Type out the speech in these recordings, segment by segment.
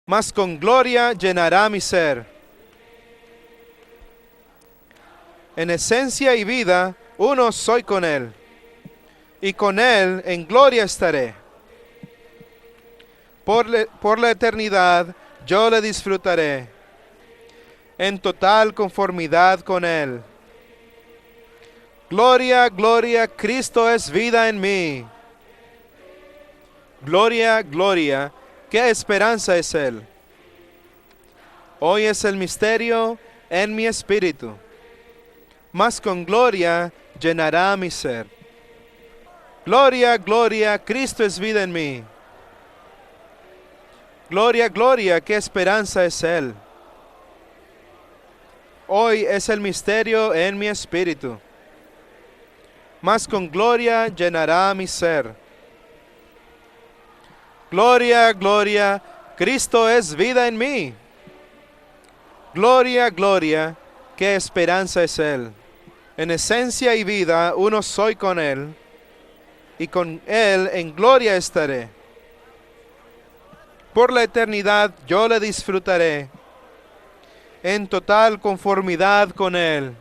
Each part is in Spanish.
mas con gloria llenará mi ser. En esencia y vida, uno soy con Él, y con Él en gloria estaré. Por la eternidad yo le disfrutaré, en total conformidad con Él. Gloria, gloria, Cristo es vida en mí. Gloria, gloria, qué esperanza es Él. Hoy es el misterio en mi espíritu, mas con gloria llenará mi ser. Gloria, gloria, Cristo es vida en mí. Gloria, gloria, qué esperanza es Él. Hoy es el misterio en mi espíritu, mas con gloria llenará mi ser. Gloria, gloria, Cristo es vida en mí. Gloria, gloria, qué esperanza es Él. En esencia y vida uno soy con Él, y con Él en gloria estaré. Por la eternidad yo le disfrutaré, en total conformidad con Él.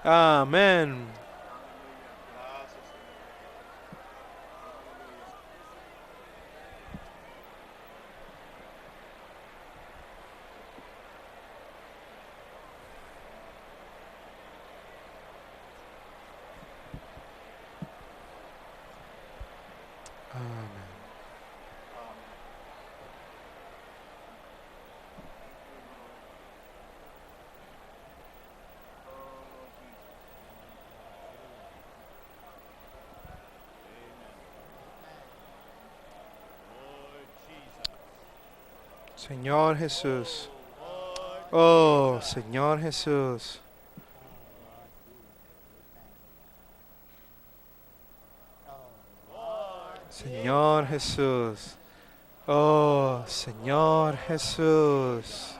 Amén. Señor Jesús. Oh, Señor Jesús. Señor Jesús. Oh, Señor Jesús.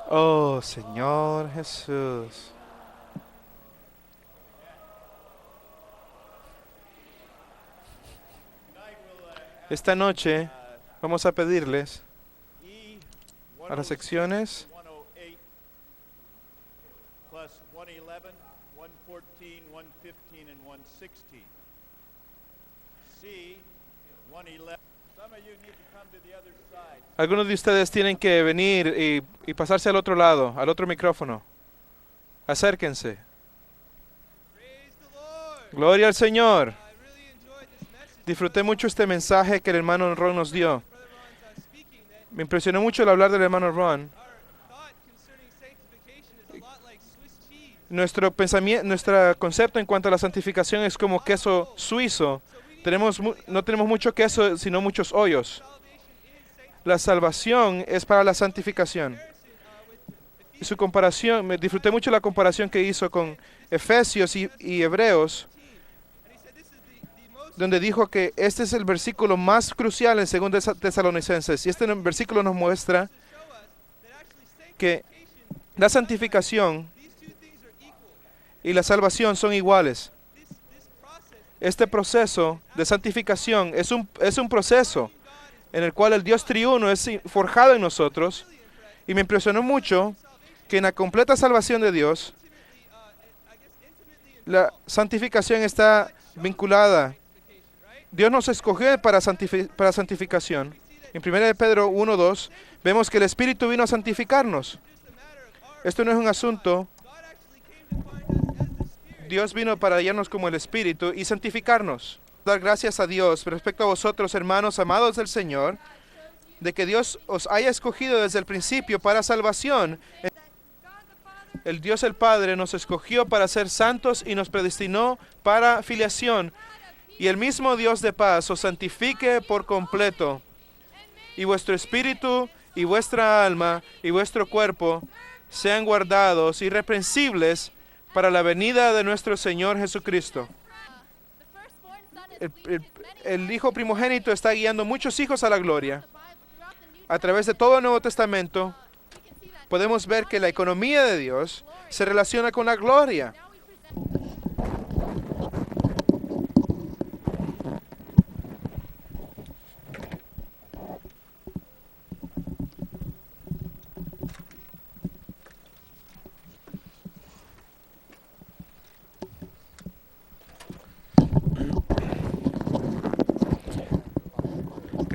Oh, Señor Jesús. Esta noche vamos a pedirles a las secciones algunos de ustedes tienen que venir y pasarse al otro lado, al otro micrófono. Acérquense. Gloria al Señor. Disfruté mucho este mensaje que el hermano Ron nos dio. Me impresionó mucho el hablar del hermano Ron. Nuestro pensamiento, nuestro concepto en cuanto a la santificación es como queso suizo. No tenemos mucho queso, sino muchos hoyos. La salvación es para la santificación. Y su comparación, me disfruté mucho la comparación que hizo con Efesios y Hebreos, donde dijo que este es el versículo más crucial en 2 Tesalonicenses. Y este versículo nos muestra que la santificación y la salvación son iguales. Este proceso de santificación es un proceso en el cual el Dios triuno es forjado en nosotros. Y me impresionó mucho que en la completa salvación de Dios, la santificación está vinculada. Dios nos escogió para santificación. En 1 Pedro 1:2 vemos que el Espíritu vino a santificarnos. Esto no es un asunto. Dios vino para hallarnos como el Espíritu y santificarnos. Dar gracias a Dios respecto a vosotros, hermanos amados del Señor, de que Dios os haya escogido desde el principio para salvación. El Dios el Padre nos escogió para ser santos y nos predestinó para filiación. Y el mismo Dios de paz os santifique por completo, y vuestro espíritu, y vuestra alma, y vuestro cuerpo sean guardados irreprensibles para la venida de nuestro Señor Jesucristo. El Hijo primogénito está guiando muchos hijos a la gloria. A través de todo el Nuevo Testamento podemos ver que la economía de Dios se relaciona con la gloria.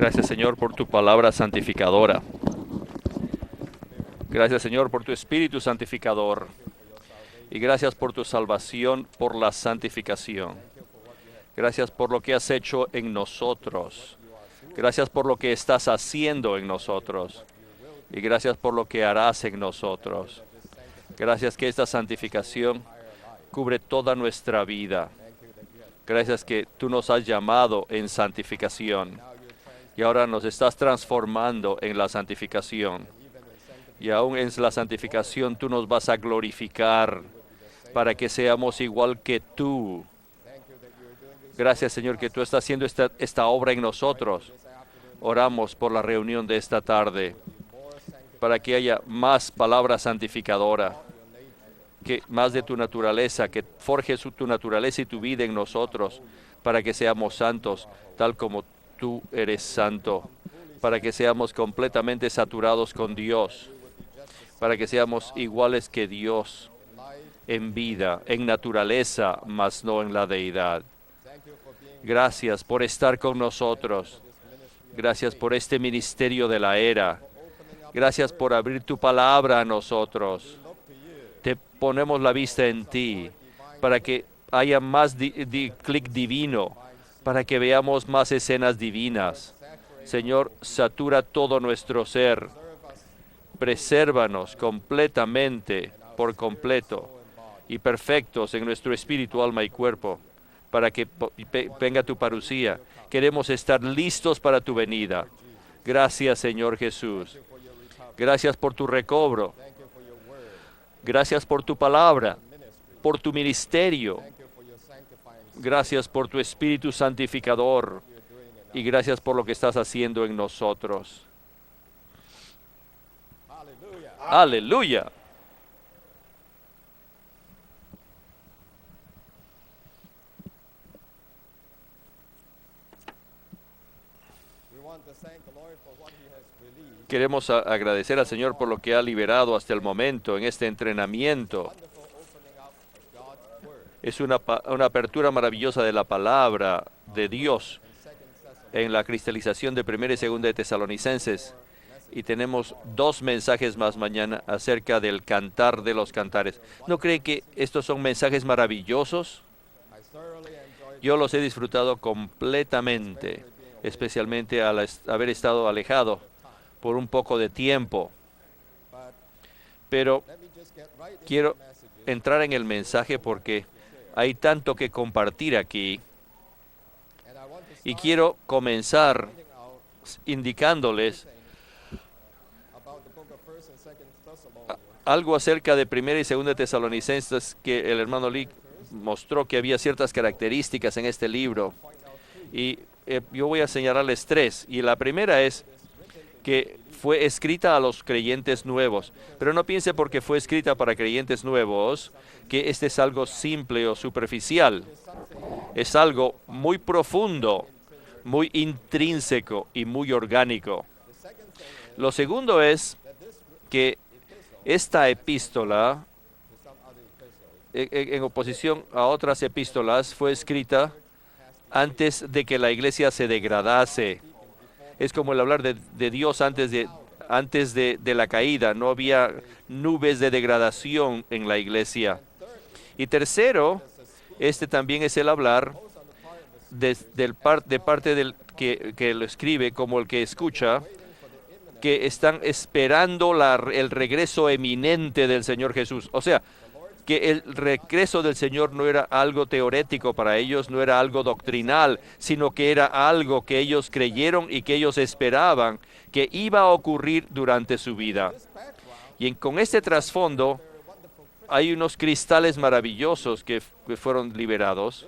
Gracias, Señor, por tu palabra santificadora. Gracias, Señor, por tu Espíritu santificador. Y gracias por tu salvación, por la santificación. Gracias por lo que has hecho en nosotros. Gracias por lo que estás haciendo en nosotros. Y gracias por lo que harás en nosotros. Gracias que esta santificación cubre toda nuestra vida. Gracias que tú nos has llamado en santificación. Y ahora nos estás transformando en la santificación. Y aún en la santificación tú nos vas a glorificar para que seamos igual que tú. Gracias, Señor, que tú estás haciendo esta obra en nosotros. Oramos por la reunión de esta tarde para que haya más palabra santificadora, que más de tu naturaleza, que forjes tu naturaleza y tu vida en nosotros para que seamos santos, tal como tú eres santo, para que seamos completamente saturados con Dios, para que seamos iguales que Dios en vida, en naturaleza, mas no en la deidad. Gracias por estar con nosotros. Gracias por este ministerio de la era. Gracias por abrir tu palabra a nosotros. Te ponemos la vista en ti para que haya más clic divino, para que veamos más escenas divinas. Señor, satura todo nuestro ser. Presérvanos completamente, por completo, y perfectos en nuestro espíritu, alma y cuerpo, para que venga tu parucía. Queremos estar listos para tu venida. Gracias, Señor Jesús. Gracias por tu recobro. Gracias por tu palabra, por tu ministerio. Gracias por tu Espíritu santificador. Y gracias por lo que estás haciendo en nosotros. Aleluya. Queremos agradecer al Señor por lo que ha liberado hasta el momento en este entrenamiento. Es una apertura maravillosa de la palabra de Dios en la cristalización de 1 y 2 de Tesalonicenses. Y tenemos 2 mensajes más mañana acerca del cantar de los cantares. ¿No cree que estos son mensajes maravillosos? Yo los he disfrutado completamente, especialmente al haber estado alejado por un poco de tiempo. Pero quiero entrar en el mensaje porque hay tanto que compartir aquí. Y quiero comenzar indicándoles algo acerca de 1 y 2 Tesalonicenses, que el hermano Lee mostró que había ciertas características en este libro. Y yo voy a señalarles 3. Y la primera es que fue escrita a los creyentes nuevos. Pero no piense porque fue escrita para creyentes nuevos que este es algo simple o superficial. Es algo muy profundo, muy intrínseco y muy orgánico. Lo segundo es que esta epístola, en oposición a otras epístolas, fue escrita antes de que la iglesia se degradase. Es como el hablar de Dios antes de la caída. No había nubes de degradación en la iglesia. Y tercero, este también es el hablar de parte del que lo escribe como el que escucha, que están esperando el regreso eminente del Señor Jesús. O sea, que el regreso del Señor no era algo teorético para ellos, no era algo doctrinal, sino que era algo que ellos creyeron y que ellos esperaban que iba a ocurrir durante su vida. Y con este trasfondo hay unos cristales maravillosos que fueron liberados.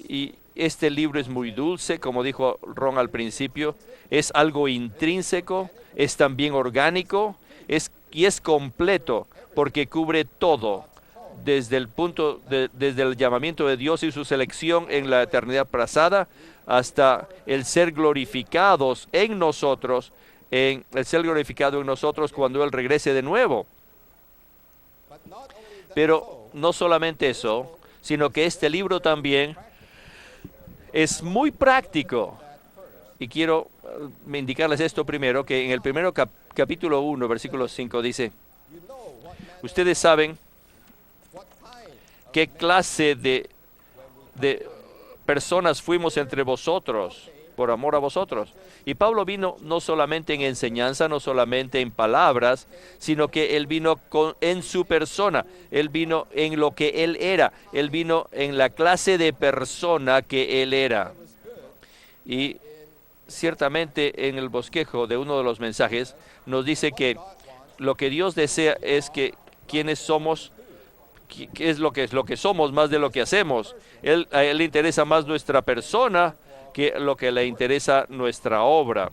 Y este libro es muy dulce, como dijo Ron al principio, es algo intrínseco, es también orgánico, y es completo porque cubre todo, desde el llamamiento de Dios y su selección en la eternidad pasada hasta el ser glorificados en nosotros, cuando Él regrese de nuevo. Pero no solamente eso, sino que este libro también es muy práctico. Y quiero indicarles esto primero, que en el primero capítulo 1, versículo 5 dice, ustedes saben qué clase de personas fuimos entre vosotros, por amor a vosotros. Y Pablo vino no solamente en enseñanza, no solamente en palabras, sino que él vino en su persona, él vino en lo que él era, él vino en la clase de persona que él era. Y ciertamente en el bosquejo de uno de los mensajes nos dice que lo que Dios desea es que quienes somos, qué es lo que somos más de lo que hacemos. A él le interesa más nuestra persona que lo que le interesa nuestra obra.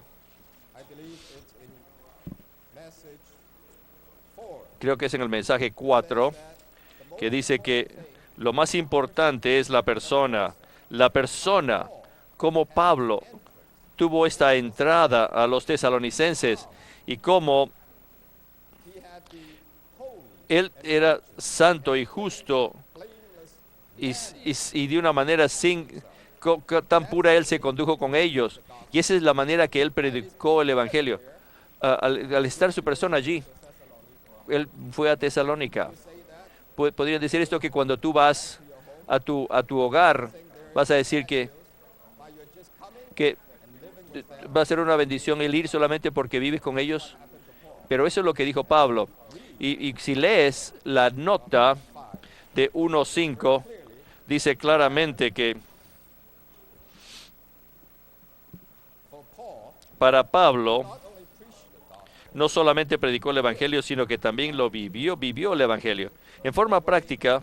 Creo que es en el mensaje 4 que dice que lo más importante es la persona. La persona, como Pablo tuvo esta entrada a los tesalonicenses y cómo él era santo y justo y de una manera tan pura él se condujo con ellos. Y esa es la manera que él predicó el Evangelio. Al estar su persona allí, él fue a Tesalónica. Podrían decir esto, que cuando tú vas a tu hogar, vas a decir que va a ser una bendición el ir solamente porque vives con ellos. Pero eso es lo que dijo Pablo. Y si lees la nota de 1:5, dice claramente que para Pablo no solamente predicó el Evangelio, sino que también lo vivió el Evangelio. En forma práctica,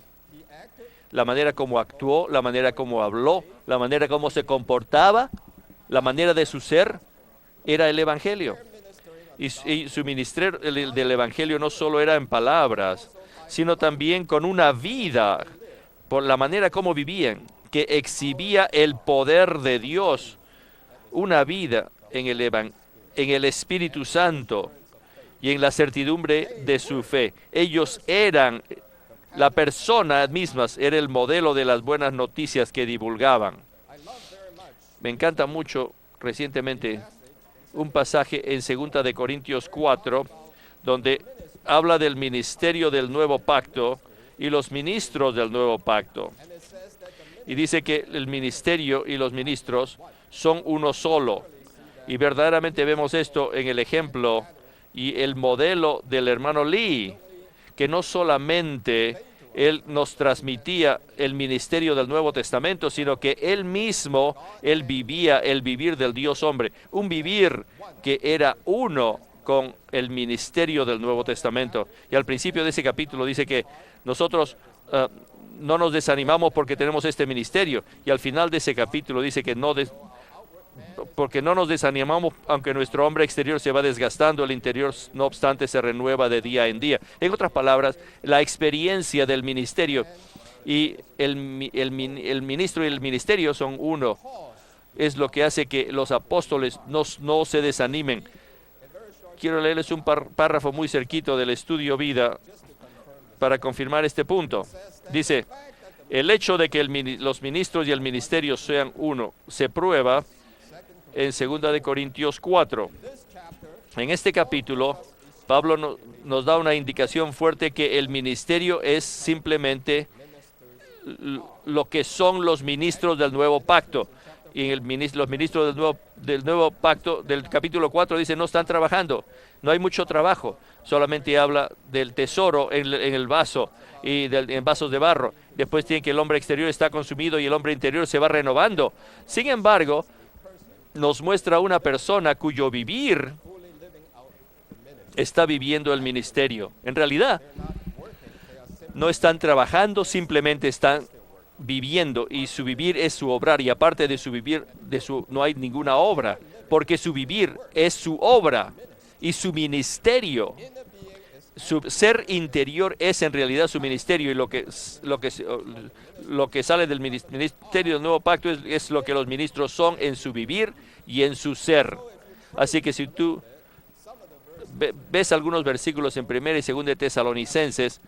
la manera como actuó, la manera como habló, la manera como se comportaba, la manera de su ser, era el Evangelio. Y su ministerio del Evangelio no solo era en palabras, sino también con una vida, por la manera como vivían, que exhibía el poder de Dios, una vida en el Espíritu Santo y en la certidumbre de su fe. Ellos eran, la persona mismas era el modelo de las buenas noticias que divulgaban. Me encanta mucho recientemente un pasaje en 2 de Corintios 4, donde habla del ministerio del nuevo pacto y los ministros del nuevo pacto. Y dice que el ministerio y los ministros son uno solo. Y verdaderamente vemos esto en el ejemplo y el modelo del hermano Lee, que no solamente él nos transmitía el ministerio del Nuevo Testamento, sino que él mismo, él vivía el vivir del Dios hombre, un vivir que era uno con el ministerio del Nuevo Testamento. Y al principio de ese capítulo dice que nosotros no nos desanimamos porque tenemos este ministerio. Y al final de ese capítulo dice que porque no nos desanimamos, aunque nuestro hombre exterior se va desgastando, el interior no obstante se renueva de día en día. En otras palabras, la experiencia del ministerio y el ministro y el ministerio son uno. Es lo que hace que los apóstoles no se desanimen. Quiero leerles un párrafo muy cerquito del estudio vida para confirmar este punto. Dice, el hecho de que los ministros y el ministerio sean uno se prueba en 2 de Corintios 4. En este capítulo, Pablo nos da una indicación fuerte que el ministerio es simplemente lo que son los ministros del nuevo pacto. Y los ministros del nuevo pacto del capítulo 4 dice, no están trabajando, no hay mucho trabajo, solamente habla del tesoro en el vaso y en vasos de barro. Después tiene que el hombre exterior está consumido y el hombre interior se va renovando. Sin embargo, nos muestra una persona cuyo vivir está viviendo el ministerio. En realidad, no están trabajando, simplemente están viviendo, y su vivir es su obrar, y aparte de su vivir, no hay ninguna obra, porque su vivir es su obra y su ministerio. Su ser interior es en realidad su ministerio, y lo que sale del ministerio del nuevo pacto es lo que los ministros son en su vivir y en su ser. Así que si tú ves algunos versículos en 1 y 2 de Tesalonicenses,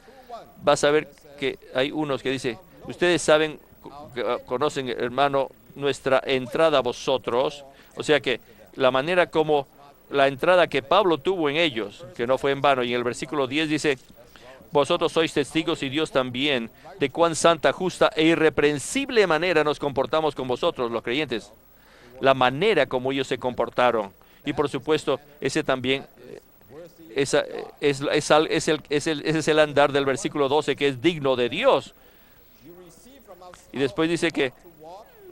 vas a ver que hay unos que dice, ustedes saben, conocen, hermano, nuestra entrada a vosotros, o sea que la manera como la entrada que Pablo tuvo en ellos, que no fue en vano, y en el versículo 10 dice, vosotros sois testigos y Dios también, de cuán santa, justa e irreprensible manera nos comportamos con vosotros, los creyentes. La manera como ellos se comportaron. Y por supuesto, ese también ese es el andar del versículo 12, que es digno de Dios. Y después dice que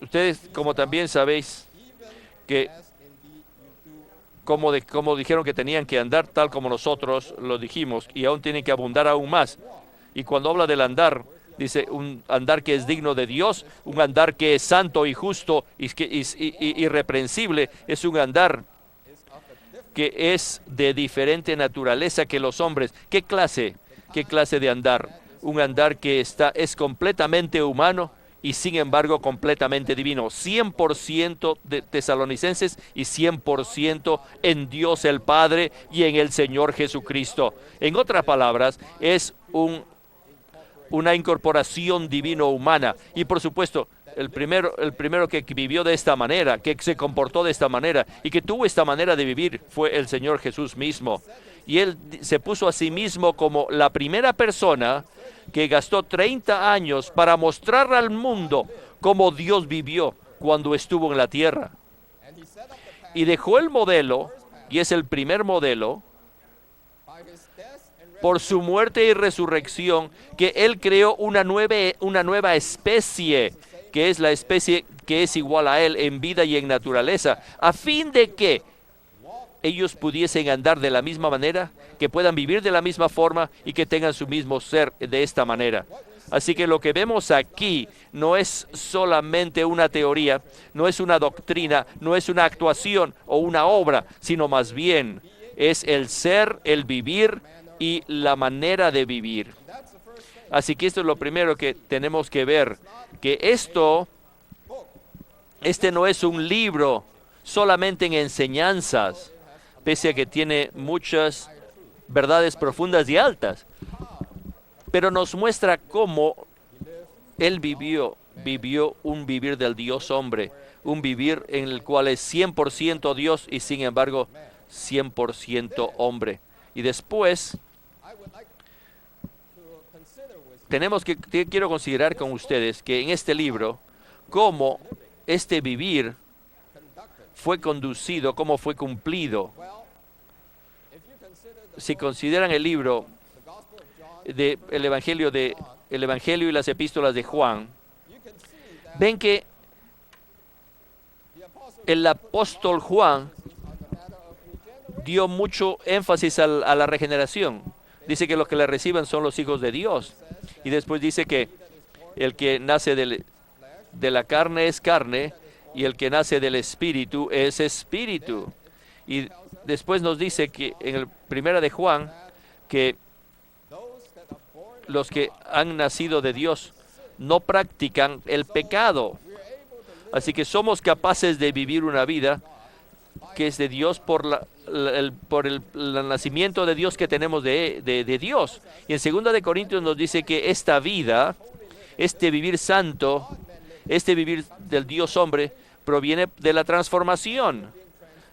ustedes, como también sabéis, que como dijeron que tenían que andar tal como nosotros lo dijimos, y aún tienen que abundar aún más. Y cuando habla del andar, dice un andar que es digno de Dios, un andar que es santo y justo y irreprensible, es un andar que es de diferente naturaleza que los hombres. ¿Qué clase de andar? Un andar que es completamente humano y sin embargo completamente divino. 100% de tesalonicenses y 100% en Dios el Padre y en el Señor Jesucristo. En otras palabras, es una incorporación divino-humana. Y por supuesto, el primero que vivió de esta manera, que se comportó de esta manera y que tuvo esta manera de vivir fue el Señor Jesús mismo. Y Él se puso a sí mismo como la primera persona que gastó 30 años para mostrar al mundo cómo Dios vivió cuando estuvo en la tierra. Y dejó el modelo, y es el primer modelo, por su muerte y resurrección, que Él creó una nueva especie, que es la especie que es igual a Él en vida y en naturaleza, a fin de que ellos pudiesen andar de la misma manera, que puedan vivir de la misma forma y que tengan su mismo ser de esta manera. Así que lo que vemos aquí no es solamente una teoría, no es una doctrina, no es una actuación o una obra, sino más bien es el ser, el vivir y la manera de vivir. Así que esto es lo primero que tenemos que ver, que este no es un libro solamente en enseñanzas, pese a que tiene muchas verdades profundas y altas, pero nos muestra cómo Él vivió un vivir del Dios hombre, un vivir en el cual es 100% Dios y sin embargo 100% hombre. Y después quiero considerar con ustedes que en este libro, cómo este vivir fue conducido, cómo fue cumplido. Si consideran el libro el Evangelio y las epístolas de Juan, ven que el apóstol Juan dio mucho énfasis a la regeneración. Dice que los que la reciban son los hijos de Dios. Y después dice que el que nace de la carne es carne y el que nace del espíritu es espíritu. Y después nos dice que en el primera de Juan que los que han nacido de Dios no practican el pecado. Así que somos capaces de vivir una vida que es de Dios por el nacimiento de Dios que tenemos de Dios. Y en 2 de Corintios nos dice que esta vida, este vivir santo, este vivir del Dios hombre, proviene de la transformación.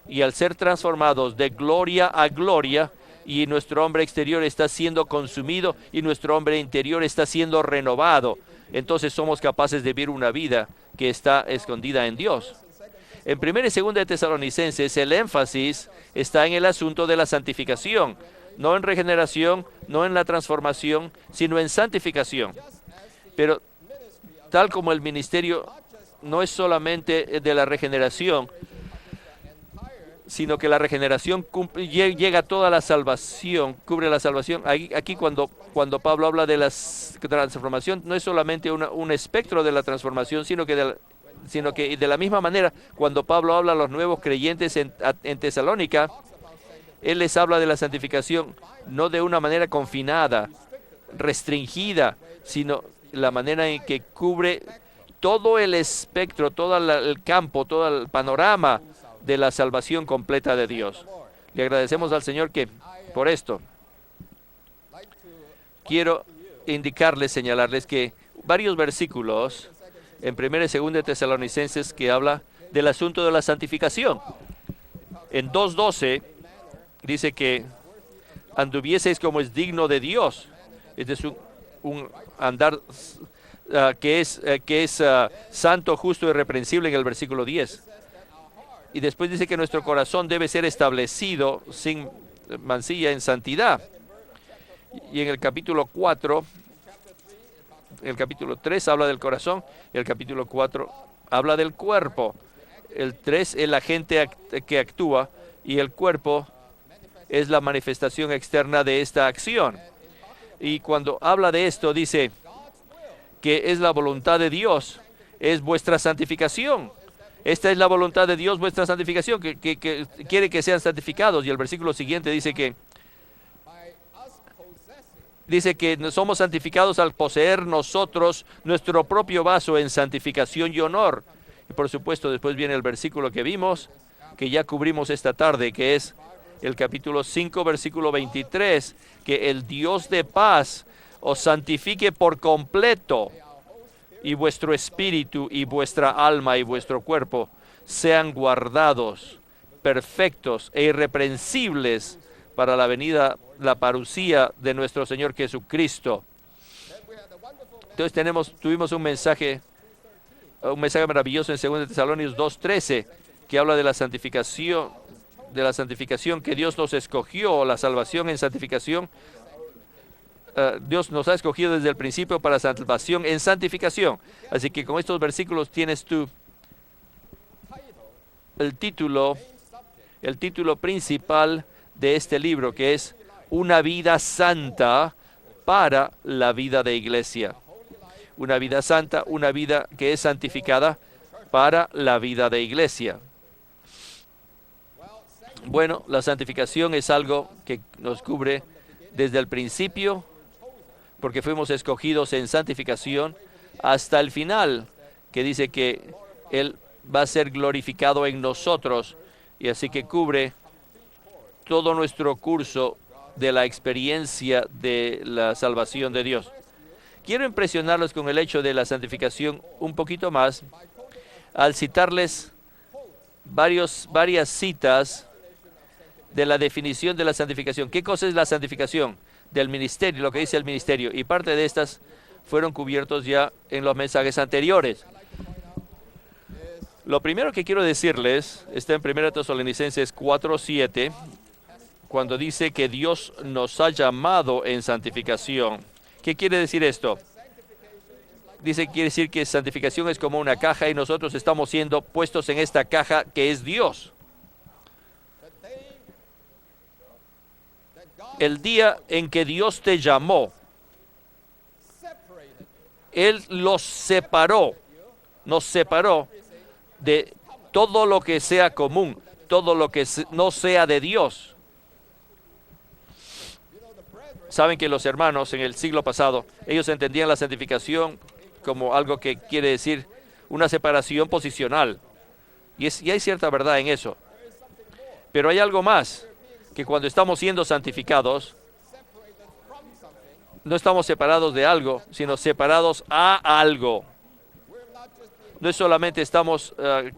Y al ser transformados de gloria a gloria, y nuestro hombre exterior está siendo consumido y nuestro hombre interior está siendo renovado, entonces somos capaces de vivir una vida que está escondida en Dios. En 1 y 2 de Tesalonicenses, el énfasis está en el asunto de la santificación, no en regeneración, no en la transformación, sino en santificación. Pero tal como el ministerio no es solamente de la regeneración, sino que la regeneración llega a toda la salvación, cubre la salvación. Aquí cuando Pablo habla de la transformación, no es solamente un espectro de la transformación, sino que de la misma manera, cuando Pablo habla a los nuevos creyentes en Tesalónica, él les habla de la santificación, no de una manera confinada, restringida, sino la manera en que cubre todo el espectro, todo el campo, todo el panorama de la salvación completa de Dios. Le agradecemos al Señor que por esto quiero señalarles que varios versículos en 1 y 2 de Tesalonicenses, que habla del asunto de la santificación. En 2:12 dice que anduvieseis como es digno de Dios. Este es un andar que es santo, justo y irreprensible en el versículo 10. Y después dice que nuestro corazón debe ser establecido sin mancilla en santidad. Y en el capítulo 4, el capítulo 3 habla del corazón, y el capítulo 4 habla del cuerpo. El 3 es la gente que actúa, y el cuerpo es la manifestación externa de esta acción. Y cuando habla de esto, dice que es la voluntad de Dios, es vuestra santificación. Esta es la voluntad de Dios, vuestra santificación, que quiere que sean santificados. Y el versículo siguiente dice que somos santificados al poseer nosotros nuestro propio vaso en santificación y honor. Y por supuesto, después viene el versículo que vimos, que ya cubrimos esta tarde, que es el capítulo 5, versículo 23, que el Dios de paz os santifique por completo, y vuestro espíritu y vuestra alma y vuestro cuerpo sean guardados, perfectos e irreprensibles para la venida, la parucía de nuestro Señor Jesucristo. Entonces tuvimos un mensaje maravilloso en 2 Tesalonicenses 2:13, que habla de la santificación, que Dios nos escogió, la salvación en santificación. Dios nos ha escogido desde el principio para salvación en santificación. Así que con estos versículos tienes tú el título principal de este libro, que es Una vida santa para la vida de iglesia. Una vida santa, una vida que es santificada para la vida de iglesia. Bueno, la santificación es algo que nos cubre desde el principio, porque fuimos escogidos en santificación, hasta el final, que dice que Él va a ser glorificado en nosotros, y así que cubre todo nuestro curso de la experiencia de la salvación de Dios. Quiero impresionarlos con el hecho de la santificación un poquito más, al citarles varias citas de la definición de la santificación. ¿Qué cosa es la santificación? Del ministerio, lo que dice el ministerio, y parte de estas fueron cubiertos ya en los mensajes anteriores. Lo primero que quiero decirles está en 1 Tesalonicenses 4:7, cuando dice que Dios nos ha llamado en santificación. ¿Qué quiere decir esto? Quiere decir que santificación es como una caja y nosotros estamos siendo puestos en esta caja que es Dios. El día en que Dios te llamó, Él nos separó de todo lo que sea común, todo lo que no sea de Dios. Saben que los hermanos en el siglo pasado, ellos entendían la santificación como algo que quiere decir una separación posicional. Y hay cierta verdad en eso. Pero hay algo más, que cuando estamos siendo santificados, no estamos separados de algo, sino separados a algo. No es solamente estamos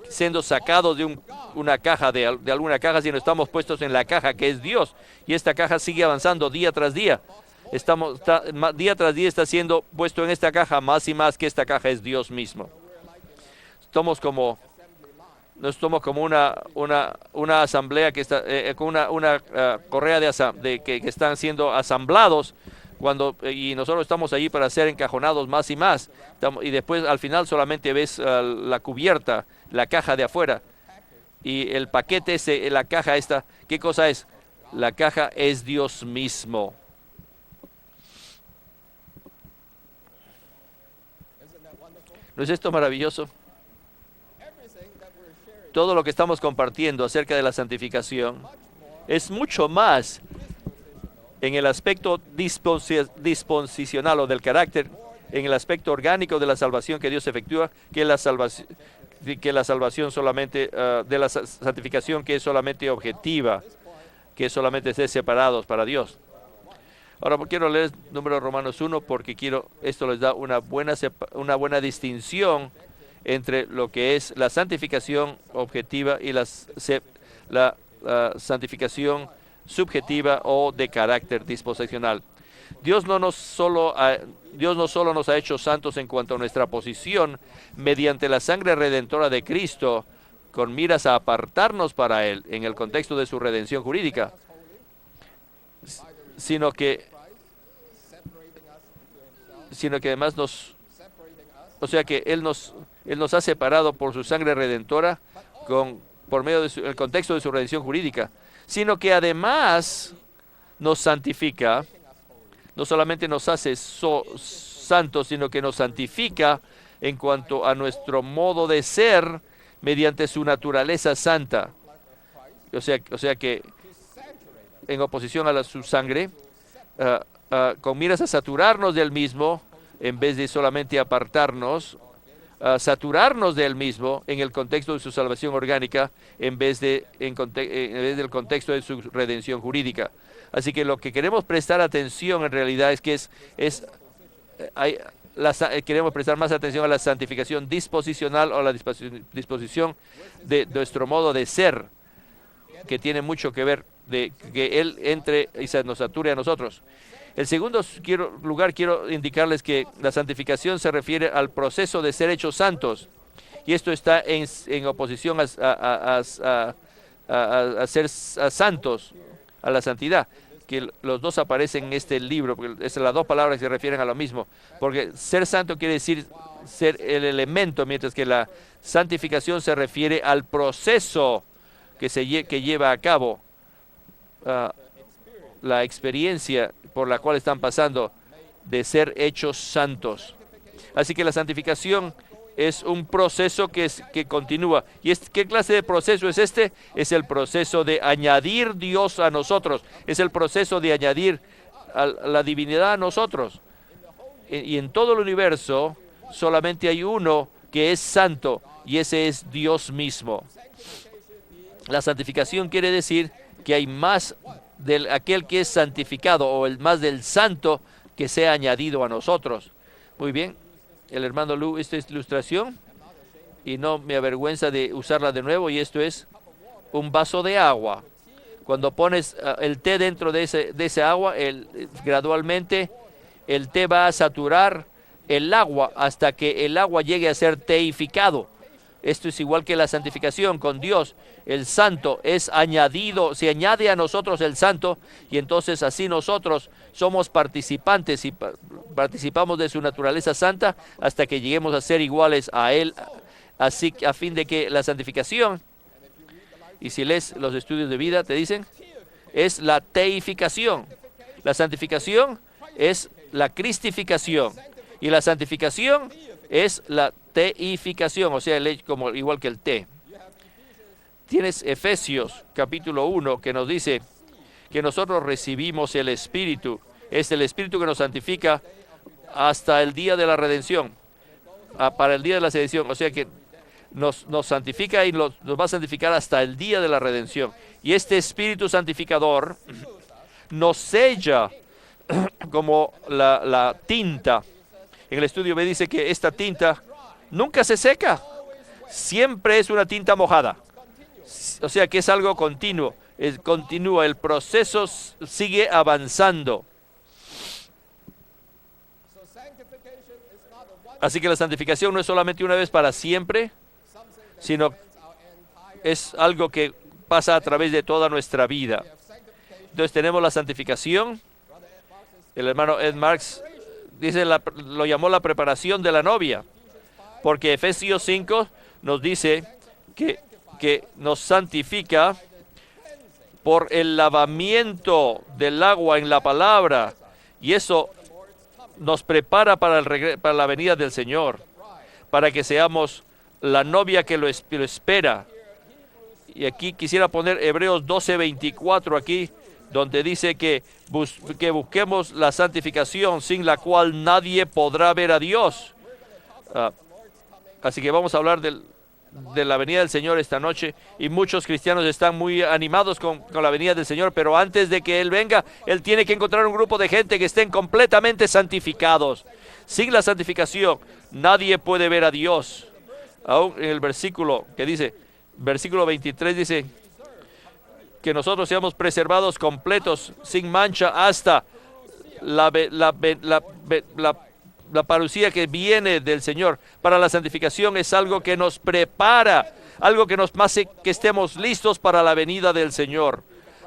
siendo sacados de una caja, de alguna caja, sino estamos puestos en la caja que es Dios. Y esta caja sigue avanzando día tras día. Día tras día está siendo puesto en esta caja más y más, que esta caja es Dios mismo. No somos como una asamblea que está con una correa que están siendo asamblados, y nosotros estamos allí para ser encajonados más y más, y después al final solamente ves la cubierta, la caja de afuera, y el paquete ese, la caja esta, ¿qué cosa es? La caja es Dios mismo. ¿No es esto maravilloso? Todo lo que estamos compartiendo acerca de la santificación es mucho más en el aspecto disposicional o del carácter, en el aspecto orgánico de la salvación que Dios efectúa, que la salvación solamente, de la santificación que es solamente objetiva, que es solamente ser separados para Dios. Ahora quiero leer el número Romanos 1 porque esto les da una buena distinción entre lo que es la santificación objetiva y la santificación subjetiva o de carácter disposicional. Dios no solo nos ha hecho santos en cuanto a nuestra posición mediante la sangre redentora de Cristo, con miras a apartarnos para Él en el contexto de su redención jurídica, sino que además Él nos ha separado por su sangre redentora por medio del contexto de su redención jurídica, sino que además nos santifica. No solamente nos hace santos, sino que nos santifica en cuanto a nuestro modo de ser mediante su naturaleza santa. O sea que en oposición a su sangre, con miras a saturarnos del mismo, en vez de solamente apartarnos, saturarnos del mismo en el contexto de su salvación orgánica, en vez del contexto de su redención jurídica. Así que lo que queremos prestar atención en realidad es que queremos prestar más atención a la santificación disposicional o a la disposición de nuestro modo de ser, que tiene mucho que ver de que Él entre y se nos sature a nosotros. El segundo lugar quiero indicarles que la santificación se refiere al proceso de ser hechos santos, y esto está en oposición a ser santos, a la santidad, que los dos aparecen en este libro, porque las dos palabras se refieren a lo mismo, porque ser santo quiere decir ser el elemento, mientras que la santificación se refiere al proceso que lleva a cabo, la experiencia por la cual están pasando de ser hechos santos. Así que la santificación es un proceso que continúa. ¿Y qué clase de proceso es este? Es el proceso de añadir Dios a nosotros. Es el proceso de añadir la divinidad a nosotros. Y en todo el universo solamente hay uno que es santo, y ese es Dios mismo. La santificación quiere decir que hay más de aquel que es santificado, o más del santo que sea añadido a nosotros. Muy bien. El hermano Lu, esta es ilustración, y no me avergüenza de usarla de nuevo, y esto es un vaso de agua. Cuando pones el té dentro de ese agua, gradualmente el té va a saturar el agua hasta que el agua llegue a ser teificado. Esto es igual que la santificación con Dios. El santo es añadido, se añade a nosotros el santo, y entonces así nosotros somos participantes y participamos de su naturaleza santa hasta que lleguemos a ser iguales a Él, así a fin de que la santificación, y si lees los estudios de vida te dicen, es la teificación. La santificación es la cristificación, y la santificación es la teificación, o sea, igual que el té. Tienes Efesios capítulo 1 que nos dice que nosotros recibimos el Espíritu. Es el Espíritu que nos santifica hasta el día de la redención, para el día de la redención. O sea que nos santifica y nos va a santificar hasta el día de la redención. Y este Espíritu santificador nos sella como la tinta. En el estudio me dice que esta tinta nunca se seca, siempre es una tinta mojada. O sea que es algo continuo, el proceso sigue avanzando. Así que la santificación no es solamente una vez para siempre, sino es algo que pasa a través de toda nuestra vida. Entonces tenemos la santificación. El hermano Ed Marks lo llamó la preparación de la novia, porque Efesios 5 nos dice que nos santifica por el lavamiento del agua en la palabra, y eso nos prepara para la venida del Señor, para que seamos la novia que lo espera. Y aquí quisiera poner Hebreos 12:24 aquí, donde dice que busquemos la santificación, sin la cual nadie podrá ver a Dios. Así que vamos a hablar de la venida del Señor esta noche, y muchos cristianos están muy animados con la venida del Señor, pero antes de que Él venga, Él tiene que encontrar un grupo de gente que estén completamente santificados. Sin la santificación, nadie puede ver a Dios. Aún en el versículo que dice, versículo 23 dice que nosotros seamos preservados completos, sin mancha, hasta la parucía que viene del Señor. Para la santificación es algo que nos prepara, algo que nos hace que estemos listos para la venida del Señor,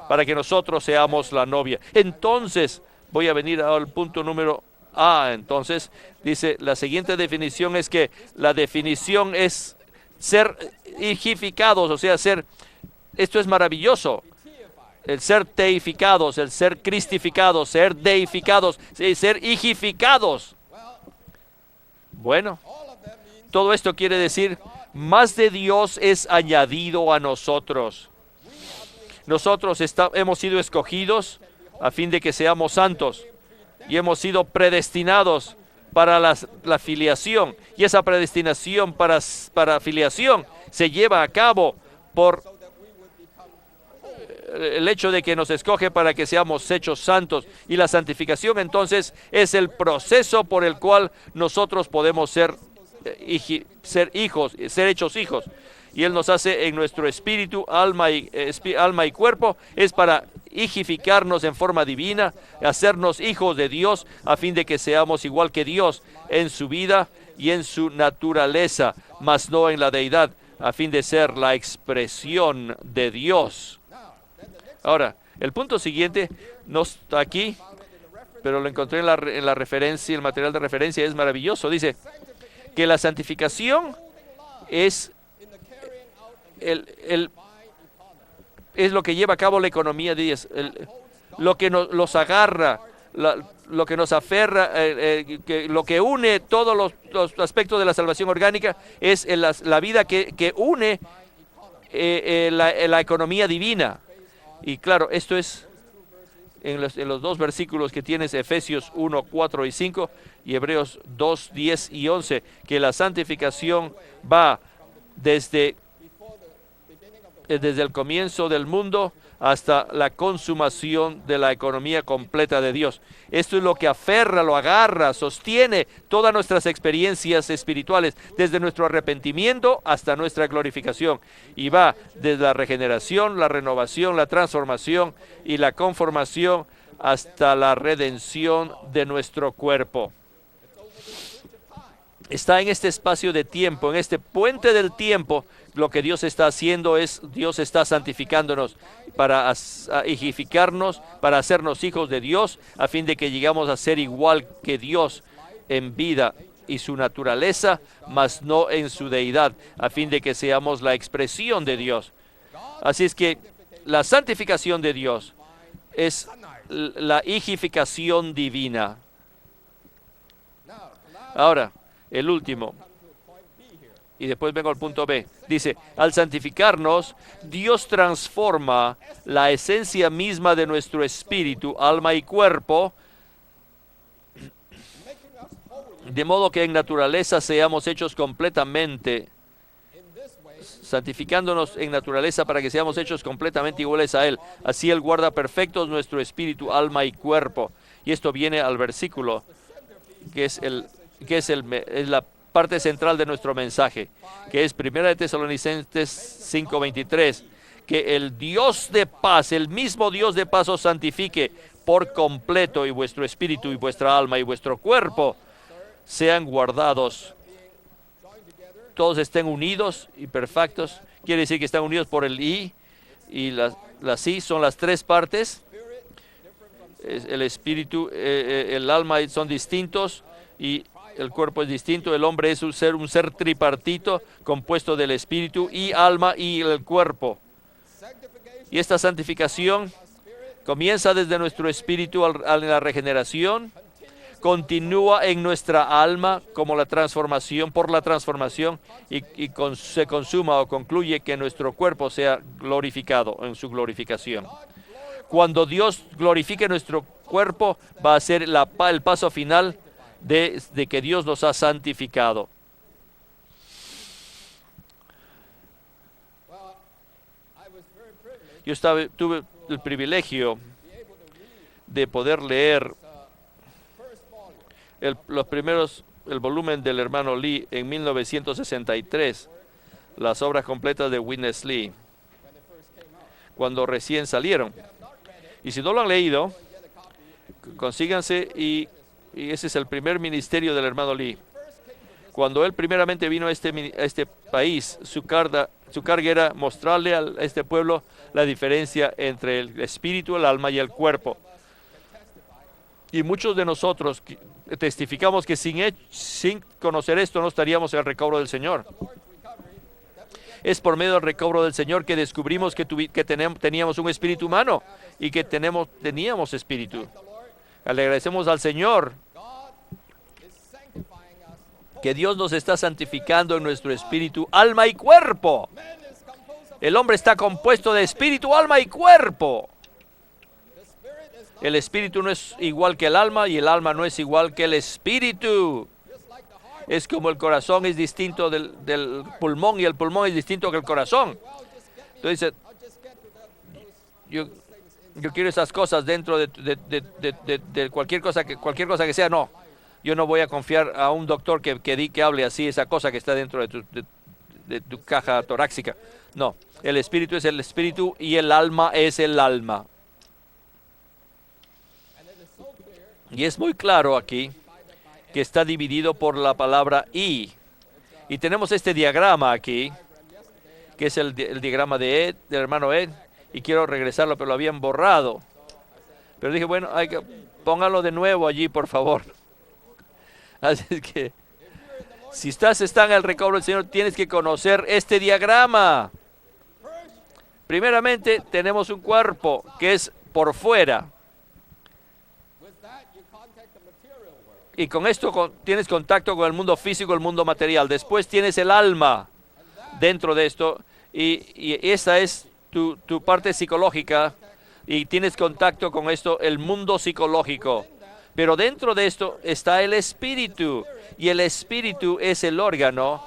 para que nosotros seamos la novia. Entonces, voy a venir al punto número A. Entonces, dice, la siguiente definición es que la definición es ser higificados, o sea, esto es maravilloso. El ser teificados, el ser cristificados, ser deificados, ser higificados. Bueno, todo esto quiere decir, más de Dios es añadido a nosotros. Nosotros hemos sido escogidos a fin de que seamos santos y hemos sido predestinados para la filiación. Y esa predestinación para filiación se lleva a cabo por el hecho de que nos escoge para que seamos hechos santos. Y la santificación entonces es el proceso por el cual nosotros podemos ser hijos, ser hechos hijos. Y Él nos hace en nuestro espíritu, alma y cuerpo, es para higificarnos en forma divina, hacernos hijos de Dios, a fin de que seamos igual que Dios en su vida y en su naturaleza, mas no en la deidad, a fin de ser la expresión de Dios. Ahora, el punto siguiente no está aquí, pero lo encontré en la referencia, el material de referencia es maravilloso. Dice que la santificación es es lo que lleva a cabo la economía de Dios, lo que los agarra, lo que nos aferra, lo que une todos los aspectos de la salvación orgánica es la vida que une la economía divina. Y claro, esto es en los dos versículos que tienes, Efesios 1, 4 y 5 y Hebreos 2, 10 y 11, que la santificación va desde el comienzo del mundo hasta la consumación de la economía completa de Dios. Esto es lo que aferra, lo agarra, sostiene todas nuestras experiencias espirituales, desde nuestro arrepentimiento hasta nuestra glorificación. Y va desde la regeneración, la renovación, la transformación y la conformación hasta la redención de nuestro cuerpo. Está en este espacio de tiempo, en este puente del tiempo. Lo que Dios está haciendo es, Dios está santificándonos para higificarnos, para hacernos hijos de Dios, a fin de que llegamos a ser igual que Dios en vida y su naturaleza, mas no en su deidad, a fin de que seamos la expresión de Dios. Así es que la santificación de Dios es la higificación divina. Ahora, el último. Y después vengo al punto B. Dice, al santificarnos, Dios transforma la esencia misma de nuestro espíritu, alma y cuerpo, de modo que en naturaleza seamos hechos completamente, santificándonos en naturaleza para que seamos hechos completamente iguales a Él. Así Él guarda perfectos nuestro espíritu, alma y cuerpo. Y esto viene al versículo, que es la parte central de nuestro mensaje, que es 1 Tesalonicenses 5:23, que el Dios de paz, el mismo Dios de paz os santifique por completo, y vuestro espíritu y vuestra alma y vuestro cuerpo sean guardados, todos estén unidos y perfectos. Quiere decir que están unidos por el y las I son las tres partes. El espíritu, el alma son distintos y el cuerpo es distinto. El hombre es un ser tripartito compuesto del espíritu y alma y el cuerpo. Y esta santificación comienza desde nuestro espíritu a la regeneración, continúa en nuestra alma como la transformación, por la transformación, y se consuma o concluye que nuestro cuerpo sea glorificado en su glorificación. Cuando Dios glorifique nuestro cuerpo, va a ser el paso final de que Dios nos ha santificado. Yo tuve el privilegio de poder leer el volumen del hermano Lee en 1963, las obras completas de Witness Lee, cuando recién salieron. Y si no lo han leído, consíganse, y ese es el primer ministerio del hermano Lee. Cuando él primeramente vino a este país, su carga era mostrarle a este pueblo la diferencia entre el espíritu, el alma y el cuerpo. Y muchos de nosotros testificamos que sin conocer esto no estaríamos en el recobro del Señor. Es por medio del recobro del Señor que descubrimos que teníamos un espíritu humano y que teníamos espíritu. Le agradecemos al Señor que Dios nos está santificando en nuestro espíritu, alma y cuerpo. El hombre está compuesto de espíritu, alma y cuerpo. El espíritu no es igual que el alma y el alma no es igual que el espíritu. Es como el corazón es distinto del pulmón y el pulmón es distinto que el corazón. Entonces, yo quiero esas cosas dentro de cualquier cosa que sea. No, yo no voy a confiar a un doctor que hable así esa cosa que está dentro de tu caja torácica. No, el espíritu es el espíritu y el alma es el alma. Y es muy claro aquí que está dividido por la palabra y. Y tenemos este diagrama aquí, que es el diagrama del hermano Ed, y quiero regresarlo, pero lo habían borrado. Pero dije, bueno, póngalo de nuevo allí, por favor. Así es que, si estás en el recobro del Señor, tienes que conocer este diagrama. Primeramente, tenemos un cuerpo que es por fuera. Y con esto tienes contacto con el mundo físico, el mundo material. Después tienes el alma dentro de esto. Y esa es tu parte psicológica. Y tienes contacto con esto, el mundo psicológico. Pero dentro de esto está el espíritu. Y el espíritu es el órgano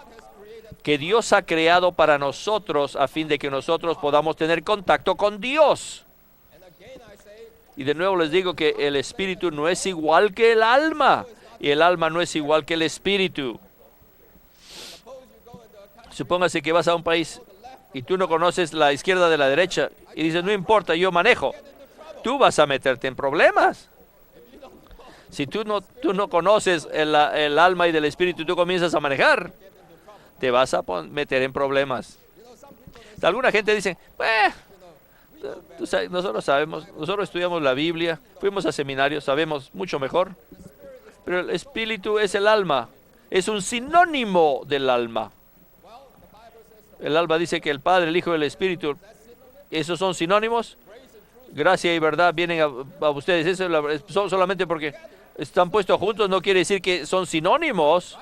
que Dios ha creado para nosotros a fin de que nosotros podamos tener contacto con Dios. Y de nuevo les digo que el espíritu no es igual que el alma. Y el alma no es igual que el espíritu. Supóngase que vas a un país y tú no conoces la izquierda de la derecha y dices, no importa, yo manejo. Tú vas a meterte en problemas. Si tú no conoces el alma y del espíritu y tú comienzas a manejar, te vas a meter en problemas. Alguna gente dice, nosotros sabemos, nosotros estudiamos la Biblia, fuimos a seminarios, sabemos mucho mejor. Pero el espíritu es el alma, es un sinónimo del alma. El alma dice que el Padre, el Hijo y el Espíritu, ¿esos son sinónimos? Gracia y verdad vienen a ustedes. Eso solamente porque están puestos juntos no quiere decir que son sinónimos.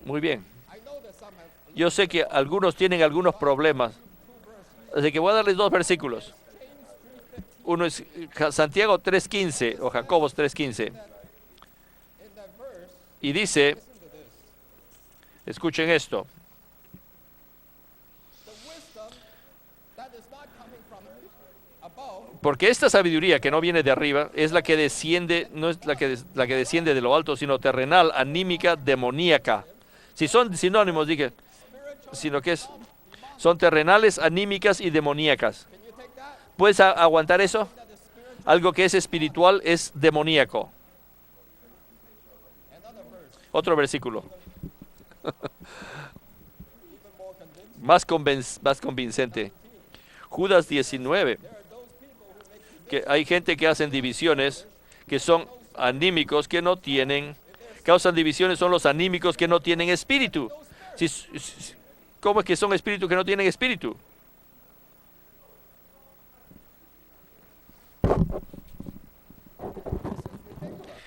Muy bien. Yo sé que algunos tienen algunos problemas. Así que voy a darles 2 versículos. Uno es Santiago 3:15 o Jacobos 3:15. Y dice, escuchen esto. Porque esta sabiduría que no viene de arriba es la que desciende, no es la que desciende de lo alto, sino terrenal, anímica, demoníaca. Si son sinónimos, dije, sino que son terrenales, anímicas y demoníacas. ¿Puedes aguantar eso? Algo que es espiritual es demoníaco. Otro versículo. más convincente. Judas 19. Que hay gente que hacen divisiones, que son anímicos, que no tienen, causan divisiones, son los anímicos que no tienen espíritu. ¿Cómo es que son espíritus que no tienen espíritu?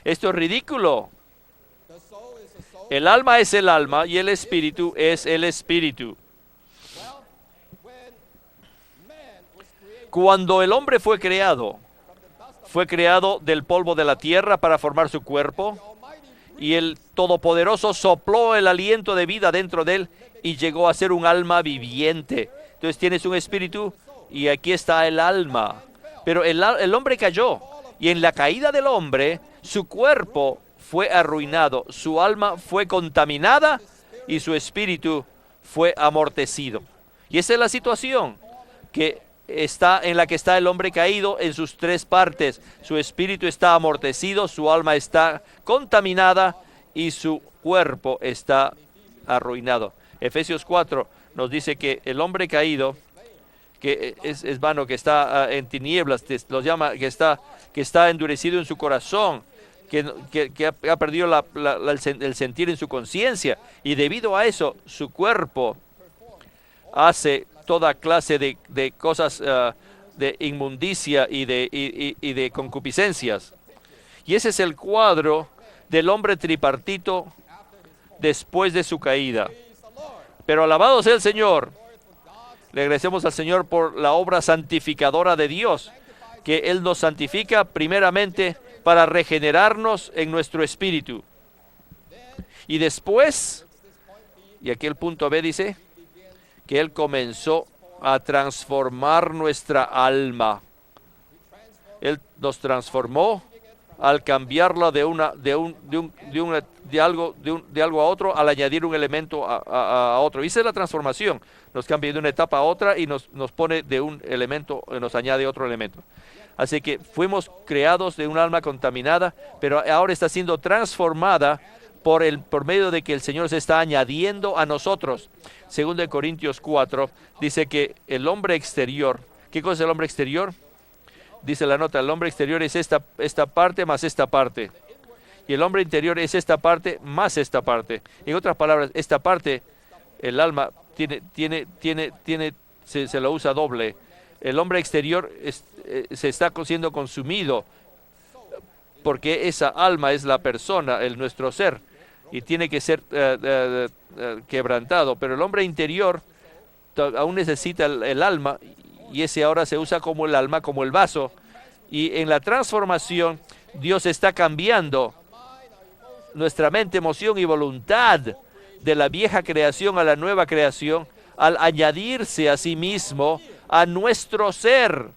Esto es ridículo. El alma es el alma y el espíritu es el espíritu. Cuando el hombre fue creado del polvo de la tierra para formar su cuerpo, y el Todopoderoso sopló el aliento de vida dentro de él y llegó a ser un alma viviente. Entonces tienes un espíritu y aquí está el alma. Pero el hombre cayó. Y en la caída del hombre, su cuerpo fue arruinado, su alma fue contaminada y su espíritu fue amortecido. Y esa es la situación en la que está el hombre caído en sus tres partes. Su espíritu está amortecido, su alma está contaminada y su cuerpo está arruinado. Efesios 4 nos dice que el hombre caído, que es vano, que está en tinieblas, los llama, que está endurecido en su corazón, que ha perdido el sentir en su conciencia, y debido a eso su cuerpo hace toda clase de cosas de inmundicia y de concupiscencias. Y ese es el cuadro del hombre tripartito después de su caída. Pero alabado sea el Señor. Le agradecemos al Señor por la obra santificadora de Dios, que Él nos santifica primeramente para regenerarnos en nuestro espíritu. Y después, y aquí el punto B dice, que Él comenzó a transformar nuestra alma. Él nos transformó al cambiarla de algo a otro, al añadir un elemento a otro. Y esa es la transformación. Nos cambia de una etapa a otra y nos pone de un elemento, nos añade otro elemento. Así que fuimos creados de un alma contaminada, pero ahora está siendo transformada por medio de que el Señor se está añadiendo a nosotros. Segundo de Corintios 4 dice que el hombre exterior, ¿qué cosa es el hombre exterior? Dice la nota, el hombre exterior es esta parte más esta parte. Y el hombre interior es esta parte más esta parte. En otras palabras, esta parte, el alma, se lo usa doble. El hombre exterior se está siendo consumido porque esa alma es la persona, nuestro ser, y tiene que ser quebrantado. Pero el hombre interior aún necesita el alma, y ese ahora se usa como el alma, como el vaso. Y en la transformación, Dios está cambiando nuestra mente, emoción y voluntad de la vieja creación a la nueva creación, al añadirse a sí mismo a nuestro ser.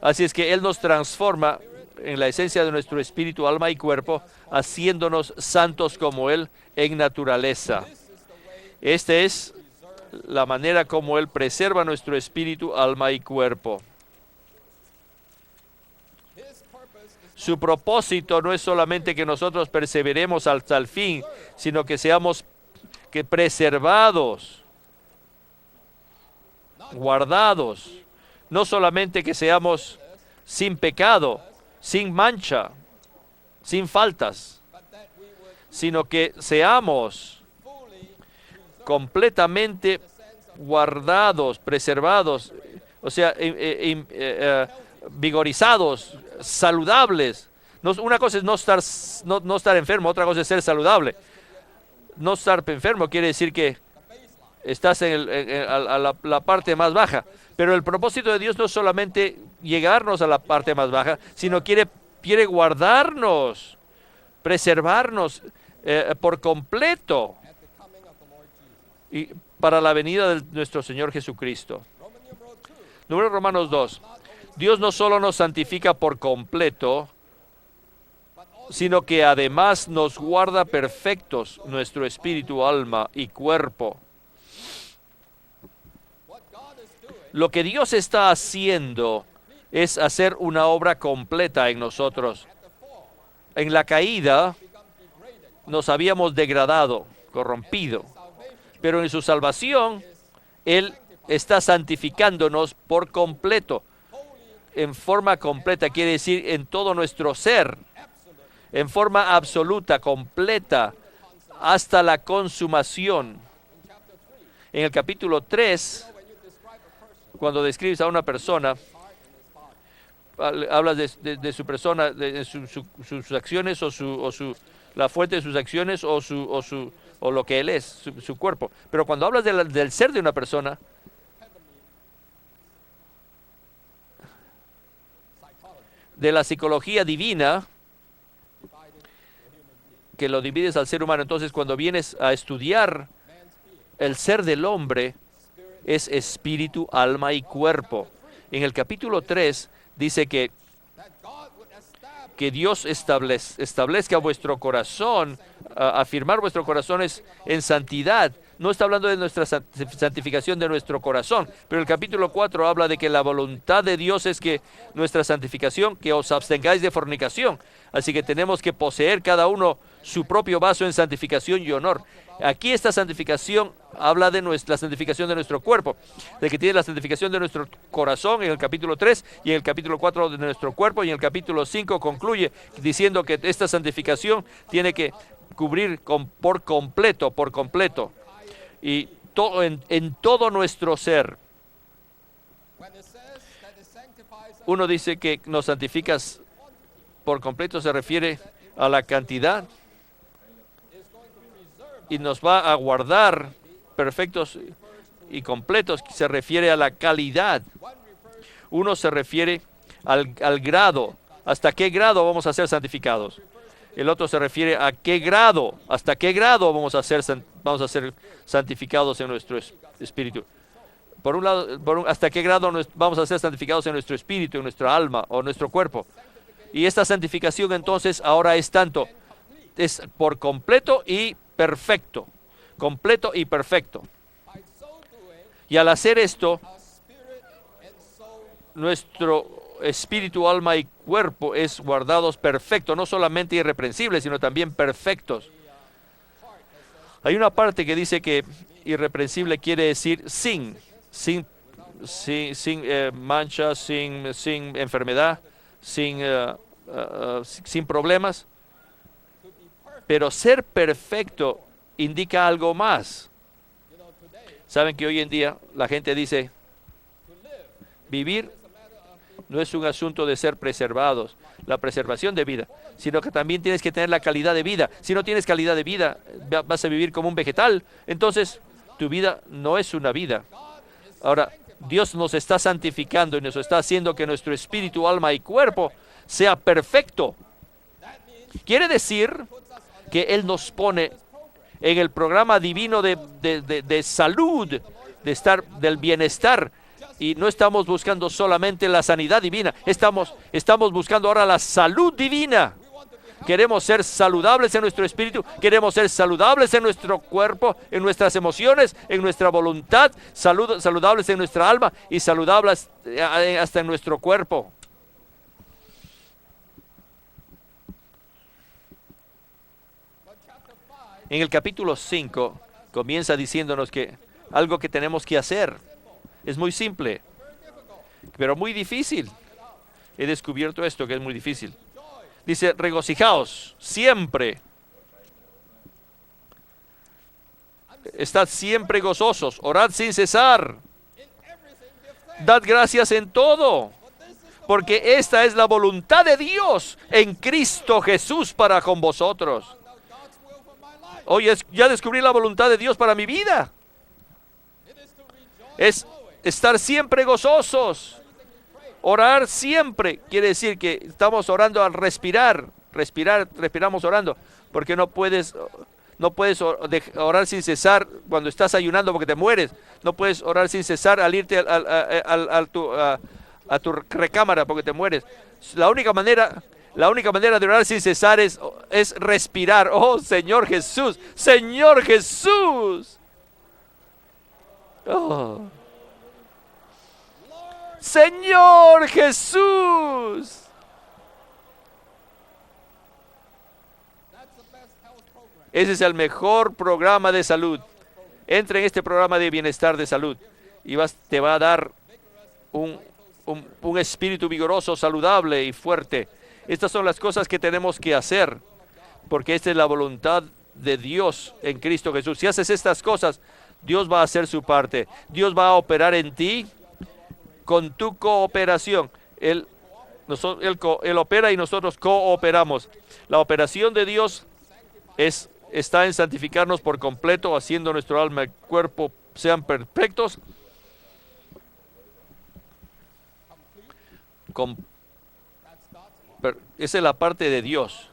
Así es que Él nos transforma en la esencia de nuestro espíritu, alma y cuerpo, haciéndonos santos como Él en naturaleza. Esta es la manera como Él preserva nuestro espíritu, alma y cuerpo. Su propósito no es solamente que nosotros perseveremos hasta el fin, sino que seamos preservados, guardados. No solamente que seamos sin pecado, sin mancha, sin faltas, sino que seamos completamente guardados, preservados, o sea, vigorizados, saludables. Una cosa es no estar enfermo, otra cosa es ser saludable. No estar enfermo quiere decir que estás a la parte más baja. Pero el propósito de Dios no es solamente llegarnos a la parte más baja, sino quiere guardarnos, preservarnos por completo y para la venida de nuestro Señor Jesucristo. Número Romanos 2. Dios no solo nos santifica por completo, sino que además nos guarda perfectos nuestro espíritu, alma y cuerpo. Lo que Dios está haciendo es hacer una obra completa en nosotros. En la caída nos habíamos degradado, corrompido, pero en su salvación Él está santificándonos por completo. En forma completa quiere decir en todo nuestro ser, en forma absoluta, completa, hasta la consumación. En el capítulo 3, cuando describes a una persona, hablas de su persona, de sus acciones la fuente de sus acciones o lo que él es, su cuerpo. Pero cuando hablas del ser de una persona, de la psicología divina, que lo divides al ser humano, entonces cuando vienes a estudiar el ser del hombre, es espíritu, alma y cuerpo. En el capítulo 3 dice que Dios establezca vuestro corazón, afirmar vuestros corazones en santidad. No está hablando de nuestra santificación de nuestro corazón, pero el capítulo 4 habla de que la voluntad de Dios es que nuestra santificación, que os abstengáis de fornicación. Así que tenemos que poseer cada uno su propio vaso en santificación y honor. Aquí esta santificación habla de la santificación de nuestro cuerpo, de que tiene la santificación de nuestro corazón en el capítulo 3 y en el capítulo 4 de nuestro cuerpo, y en el capítulo 5 concluye diciendo que esta santificación tiene que cubrir por completo, y en todo nuestro ser. Uno dice que nos santificas por completo, se refiere a la cantidad, y nos va a guardar perfectos y completos, se refiere a la calidad. Uno se refiere al grado, hasta qué grado vamos a ser santificados. El otro se refiere a qué grado, hasta qué grado vamos a ser santificados en nuestro espíritu. Por un lado, hasta qué grado vamos a ser santificados en nuestro espíritu, en nuestra alma o nuestro cuerpo. Y esta santificación entonces ahora es por completo y perfecto. Completo y perfecto. Y al hacer esto, nuestro espíritu, alma y cuerpo es guardados perfectos, no solamente irreprensibles, sino también perfectos. Hay una parte que dice que irreprensible quiere decir sin mancha, sin enfermedad, sin problemas. Pero ser perfecto indica algo más. Saben que hoy en día la gente dice, vivir no es un asunto de ser preservados, la preservación de vida, sino que también tienes que tener la calidad de vida. Si no tienes calidad de vida, vas a vivir como un vegetal, entonces tu vida no es una vida. Ahora, Dios nos está santificando y nos está haciendo que nuestro espíritu, alma y cuerpo sea perfecto. Quiere decir que Él nos pone en el programa divino de salud, del bienestar. Y no estamos buscando solamente la sanidad divina, estamos buscando ahora la salud divina. Queremos ser saludables en nuestro espíritu, queremos ser saludables en nuestro cuerpo, en nuestras emociones, en nuestra voluntad, saludables en nuestra alma y saludables hasta en nuestro cuerpo. En el capítulo 5 comienza diciéndonos que algo que tenemos que hacer. Es muy simple, pero muy difícil. He descubierto esto que es muy difícil. Dice, regocijaos siempre. Estad siempre gozosos, orad sin cesar. Dad gracias en todo, porque esta es la voluntad de Dios en Cristo Jesús para con vosotros. Hoy ya descubrí la voluntad de Dios para mi vida. Es estar siempre gozosos. Orar siempre quiere decir que estamos orando al respiramos orando, porque no puedes orar sin cesar cuando estás ayunando porque te mueres. No puedes orar sin cesar al irte a tu recámara porque te mueres. La única manera de orar sin cesar es respirar. Oh, Señor Jesús, Señor Jesús. Oh. Señor Jesús. Ese es el mejor programa de salud. Entra en este programa de bienestar de salud y te va a dar un espíritu vigoroso, saludable y fuerte. Estas son las cosas que tenemos que hacer, porque esta es la voluntad de Dios en Cristo Jesús. Si haces estas cosas, Dios va a hacer su parte. Dios va a operar en ti con tu cooperación. Él opera y nosotros cooperamos. La operación de Dios está en santificarnos por completo, haciendo nuestro alma y cuerpo sean perfectos. Esa es la parte de Dios.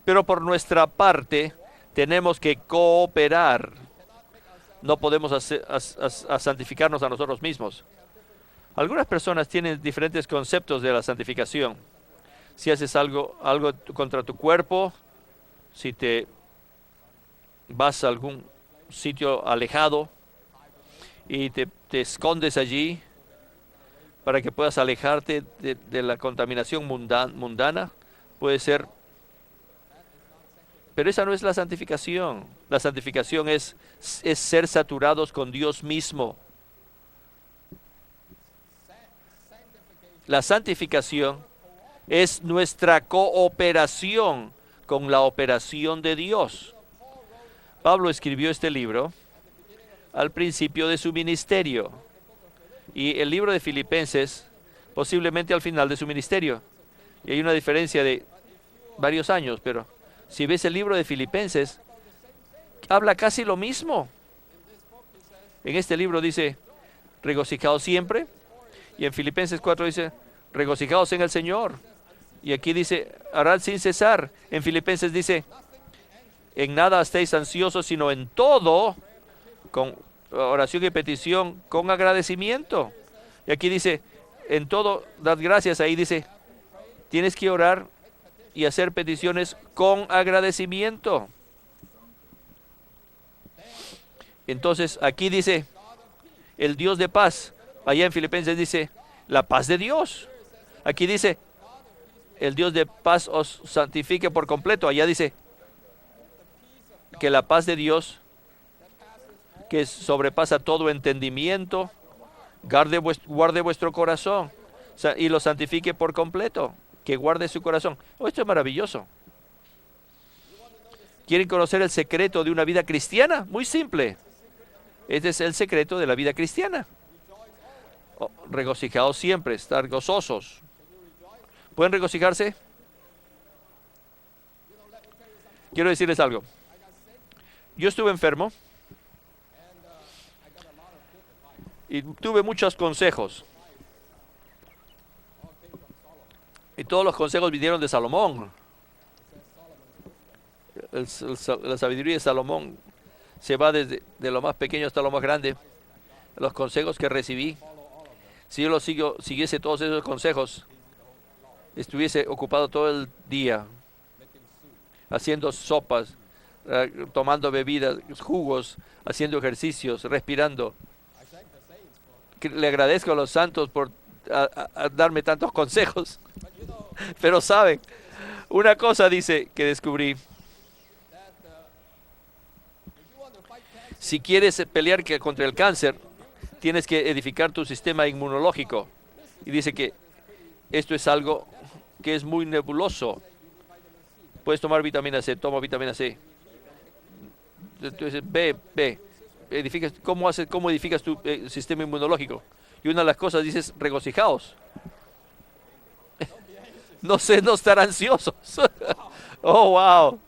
Pero por nuestra parte tenemos que cooperar. No podemos santificarnos a nosotros mismos. Algunas personas tienen diferentes conceptos de la santificación. Si haces algo contra tu cuerpo, si te vas a algún sitio alejado y te escondes allí para que puedas alejarte de la contaminación mundana, puede ser. Pero esa no es la santificación. La santificación es ser saturados con Dios mismo. La santificación es nuestra cooperación con la operación de Dios. Pablo escribió este libro al principio de su ministerio y el libro de Filipenses posiblemente al final de su ministerio. Y hay una diferencia de varios años, pero si ves el libro de Filipenses, habla casi lo mismo. En este libro dice, regocijaos siempre. Y en Filipenses 4 dice, regocijaos en el Señor. Y aquí dice, harad sin cesar. En Filipenses dice, en nada estéis ansiosos, sino en todo, con oración y petición, con agradecimiento. Y aquí dice, en todo, dad gracias. Ahí dice, tienes que orar y hacer peticiones con agradecimiento. Entonces, aquí dice, el Dios de paz. Allá en Filipenses dice, la paz de Dios. Aquí dice, el Dios de paz os santifique por completo. Allá dice, que la paz de Dios, que sobrepasa todo entendimiento, guarde vuestro corazón y lo santifique por completo. Que guarde su corazón. Oh, esto es maravilloso. ¿Quieren conocer el secreto de una vida cristiana? Muy simple. Este es el secreto de la vida cristiana. Oh, regocijaos siempre, estar gozosos. ¿Pueden regocijarse? Quiero decirles algo. Yo estuve enfermo y tuve muchos consejos. Y todos los consejos vinieron de Salomón. La sabiduría de Salomón se va desde lo más pequeño hasta lo más grande. Los consejos que recibí, si yo siguiese todos esos consejos, estuviese ocupado todo el día haciendo sopas, tomando bebidas, jugos, haciendo ejercicios, respirando. Le agradezco a los santos por a darme tantos consejos. Pero saben, una cosa dice que descubrí. Si quieres pelear contra el cáncer, tienes que edificar tu sistema inmunológico. Y dice que esto es algo que es muy nebuloso. Puedes tomar vitamina C, toma vitamina C. Entonces, ¿cómo edificas tu sistema inmunológico? Y una de las cosas dices, regocijaos. No estar ansiosos. Oh, wow.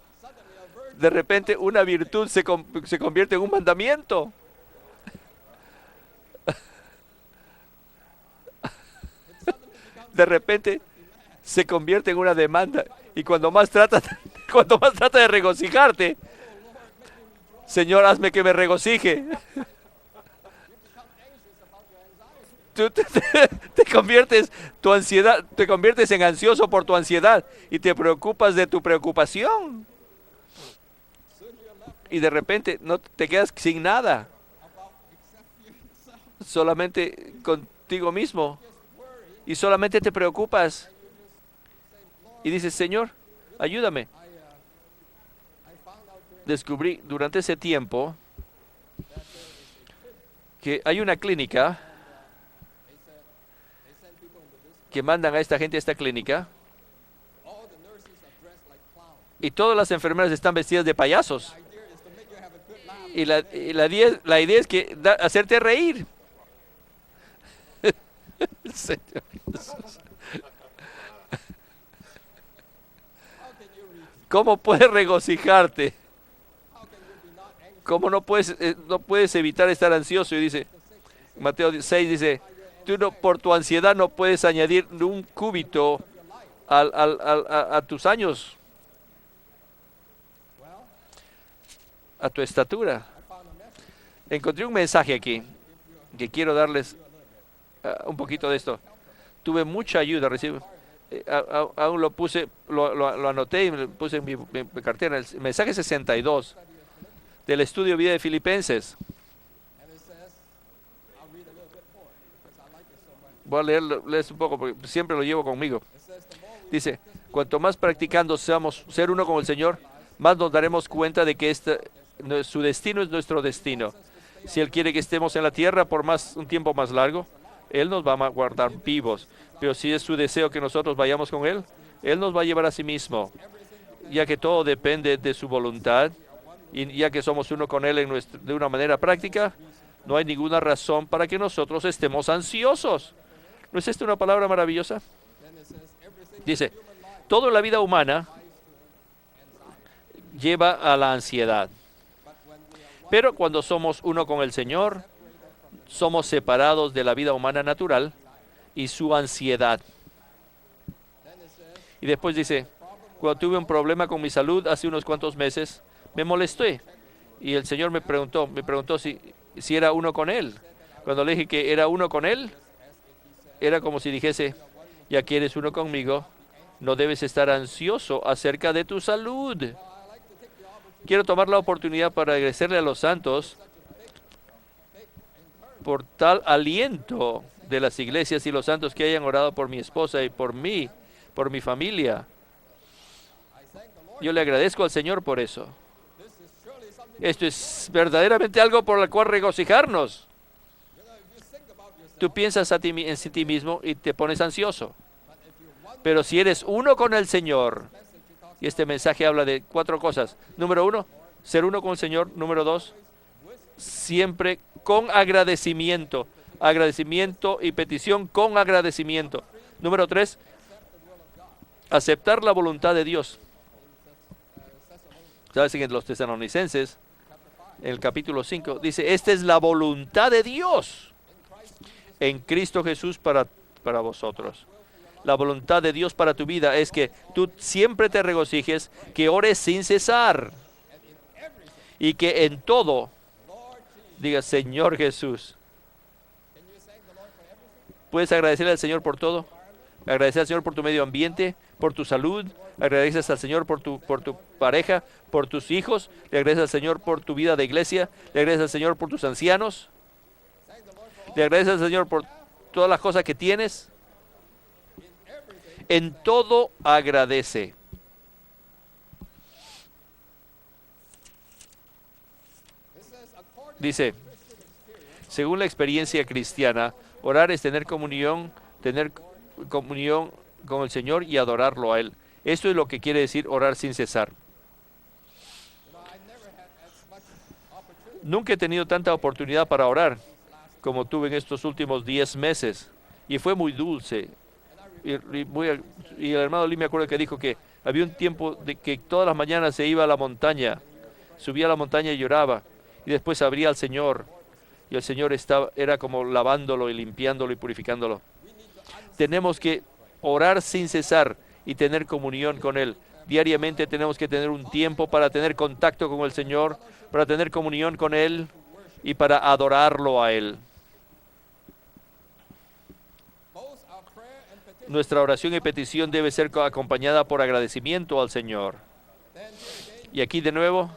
De repente una virtud se convierte en un mandamiento. De repente se convierte en una demanda. Y cuando más trata de regocijarte, Señor, hazme que me regocije. Tú te conviertes en ansioso por tu ansiedad y te preocupas de tu preocupación. Y de repente no te quedas sin nada. Solamente contigo mismo. Y solamente te preocupas. Y dices, Señor, ayúdame. Descubrí durante ese tiempo que hay una clínica que mandan a esta gente a esta clínica y todas las enfermeras están vestidas de payasos. Y la idea es que hacerte reír. Señor Jesús. ¿Cómo puedes regocijarte? ¿Cómo no puedes evitar estar ansioso? Y dice, Mateo 6 dice, tú por tu ansiedad no puedes añadir un cúbito a tus años, a tu estatura. Encontré un mensaje aquí que quiero darles un poquito de esto. Tuve mucha ayuda, aún lo puse, lo anoté y lo puse en mi cartera. El mensaje 62 del estudio Vida de Filipenses. Voy a leerlo un poco porque siempre lo llevo conmigo. Dice, cuanto más practicando seamos ser uno con el Señor, más nos daremos cuenta de que su destino es nuestro destino. Si Él quiere que estemos en la tierra por un tiempo más largo, Él nos va a guardar vivos. Pero si es su deseo que nosotros vayamos con Él, Él nos va a llevar a sí mismo. Ya que todo depende de su voluntad, y ya que somos uno con Él de una manera práctica, no hay ninguna razón para que nosotros estemos ansiosos. ¿No es esta una palabra maravillosa? Dice, toda la vida humana lleva a la ansiedad. Pero cuando somos uno con el Señor, somos separados de la vida humana natural y su ansiedad. Y después dice, cuando tuve un problema con mi salud hace unos cuantos meses, me molesté. Y el Señor me preguntó si era uno con Él. Cuando le dije que era uno con Él, era como si dijese, ya que eres uno conmigo, no debes estar ansioso acerca de tu salud. Quiero tomar la oportunidad para agradecerle a los santos por tal aliento de las iglesias y los santos que hayan orado por mi esposa y por mí, por mi familia. Yo le agradezco al Señor por eso. Esto es verdaderamente algo por el cual regocijarnos. Tú piensas en ti mismo y te pones ansioso. Pero si eres uno con el Señor, y este mensaje habla de 4 cosas. Número 1, ser uno con el Señor. Número 2, siempre con agradecimiento. Agradecimiento y petición con agradecimiento. Número 3, aceptar la voluntad de Dios. ¿Sabes? En los Tesalonicenses, en el capítulo 5, dice, esta es la voluntad de Dios en Cristo Jesús para vosotros. La voluntad de Dios para tu vida es que tú siempre te regocijes, que ores sin cesar y que en todo digas, Señor Jesús. ¿Puedes agradecerle al Señor por todo? Agradecer al Señor por tu medio ambiente, por tu salud. Agradeces al Señor por tu pareja, por tus hijos. Le agradeces al Señor por tu vida de iglesia. Le agradeces al Señor por tus ancianos. Le agradeces al Señor por todas las cosas que tienes. En todo agradece. Dice, según la experiencia cristiana, orar es tener comunión con el Señor y adorarlo a Él. Esto es lo que quiere decir orar sin cesar. Nunca he tenido tanta oportunidad para orar como tuve en estos últimos 10 meses. Y fue muy dulce. Y el hermano Lee me acuerdo que dijo que había un tiempo de que todas las mañanas se iba a la montaña, subía a la montaña y lloraba. Y después abría al Señor. Y el Señor era como lavándolo y limpiándolo y purificándolo. Tenemos que orar sin cesar y tener comunión con Él. Diariamente tenemos que tener un tiempo para tener contacto con el Señor, para tener comunión con Él y para adorarlo a Él. Nuestra oración y petición debe ser acompañada por agradecimiento al Señor. Y aquí de nuevo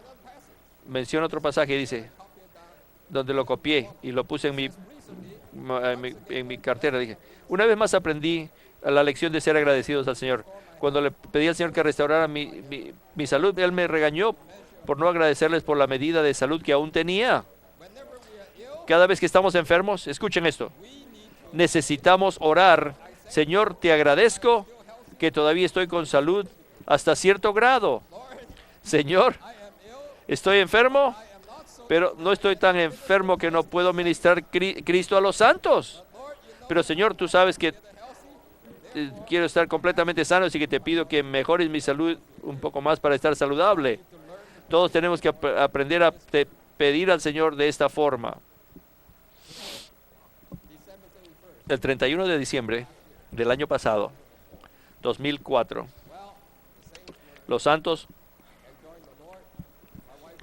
menciona otro pasaje, dice, donde lo copié y lo puse en mi cartera. Dije, una vez más aprendí la lección de ser agradecidos al Señor. Cuando le pedí al Señor que restaurara mi salud, Él me regañó por no agradecerles por la medida de salud que aún tenía. Cada vez que estamos enfermos, escuchen esto, necesitamos orar. Señor, te agradezco que todavía estoy con salud hasta cierto grado. Señor, estoy enfermo, pero no estoy tan enfermo que no puedo ministrar Cristo a los santos. Pero Señor, tú sabes que quiero estar completamente sano, así que te pido que mejores mi salud un poco más para estar saludable. Todos tenemos que aprender a pedir al Señor de esta forma. El 31 de diciembre del año pasado, 2004, los santos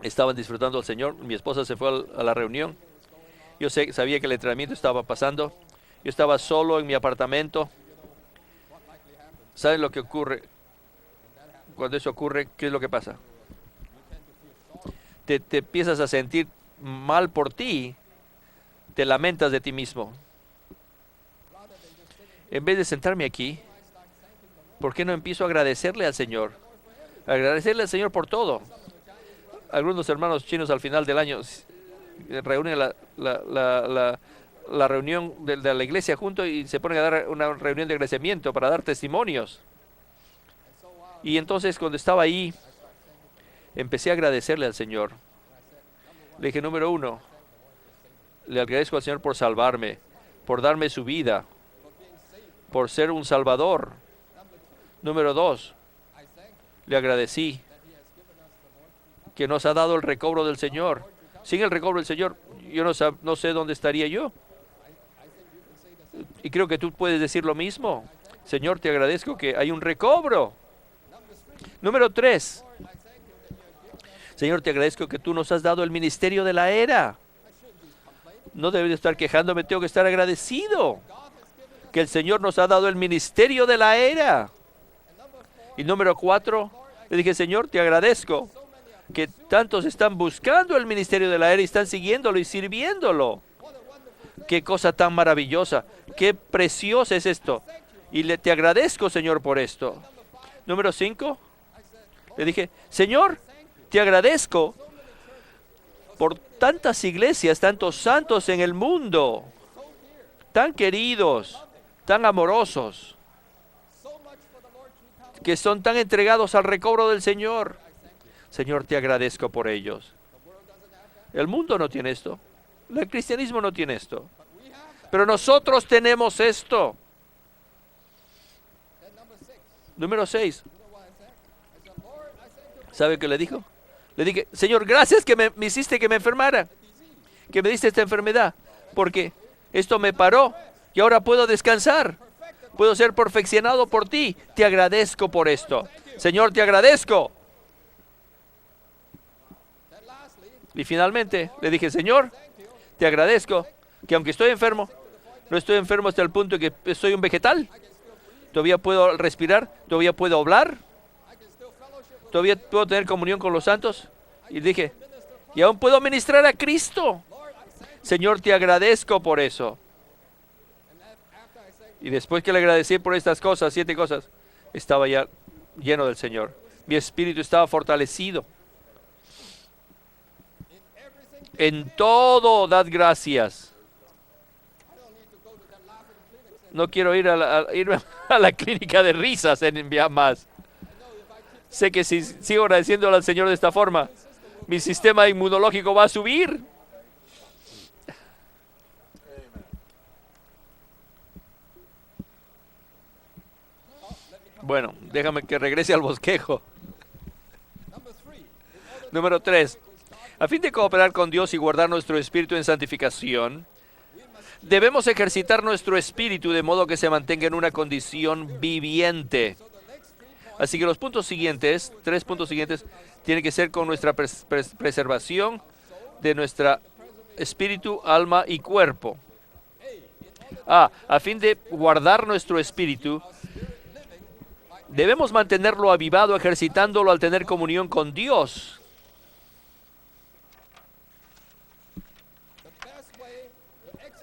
estaban disfrutando al Señor. Mi esposa se fue a la reunión. Yo sabía que el entrenamiento estaba pasando. Yo estaba solo en mi apartamento. ¿Saben lo que ocurre? Cuando eso ocurre, ¿qué es lo que pasa? Te empiezas a sentir mal por ti, te lamentas de ti mismo. En vez de sentarme aquí, ¿por qué no empiezo a agradecerle al Señor? Agradecerle al Señor por todo. Algunos hermanos chinos al final del año reúnen la reunión de la iglesia juntos y se ponen a dar una reunión de agradecimiento para dar testimonios. Y entonces cuando estaba ahí, empecé a agradecerle al Señor. Le dije, número uno, le agradezco al Señor por salvarme, por darme su vida, por ser un salvador. Número dos, le agradecí que nos ha dado el recobro del Señor. Sin el recobro del Señor, yo no sé dónde estaría yo. Y creo que tú puedes decir lo mismo. Señor, te agradezco que hay un recobro. Número 3. Señor, te agradezco que tú nos has dado el ministerio de la era. No debo de estar quejándome, tengo que estar agradecido que el Señor nos ha dado el ministerio de la era. Y número 4, le dije, Señor, te agradezco que tantos están buscando el ministerio de la era y están siguiéndolo y sirviéndolo. Qué cosa tan maravillosa, qué preciosa es esto. Y te agradezco, Señor, por esto. Número 5, le dije, Señor, te agradezco por tantas iglesias, tantos santos en el mundo, tan queridos, tan amorosos, que son tan entregados al recobro del Señor. Señor, te agradezco por ellos. El mundo no tiene esto. El cristianismo no tiene esto. Pero nosotros tenemos esto. Número 6. ¿Sabe qué le dijo? Le dije, Señor, gracias que me hiciste que me enfermara, que me diste esta enfermedad, porque esto me paró y ahora puedo descansar. Puedo ser perfeccionado por ti. Te agradezco por esto. Señor, te agradezco. Y finalmente le dije, Señor, te agradezco que aunque estoy enfermo, no estoy enfermo hasta el punto que soy un vegetal. Todavía puedo respirar, todavía puedo hablar, todavía puedo tener comunión con los santos. Y dije, y aún puedo ministrar a Cristo. Señor, te agradezco por eso. Y después que le agradecí por estas cosas, 7 cosas, estaba ya lleno del Señor. Mi espíritu estaba fortalecido. En todo dad gracias. No quiero irme a la clínica de risas en enviar más. Sé que si sigo agradeciéndole al Señor de esta forma, mi sistema inmunológico va a subir. Bueno, déjame que regrese al bosquejo. Número 3. A fin de cooperar con Dios y guardar nuestro espíritu en santificación, debemos ejercitar nuestro espíritu de modo que se mantenga en una condición viviente. Así que los puntos siguientes, 3 puntos siguientes, tienen que ser con nuestra preservación de nuestra espíritu, alma y cuerpo. A fin de guardar nuestro espíritu, debemos mantenerlo avivado, ejercitándolo al tener comunión con Dios.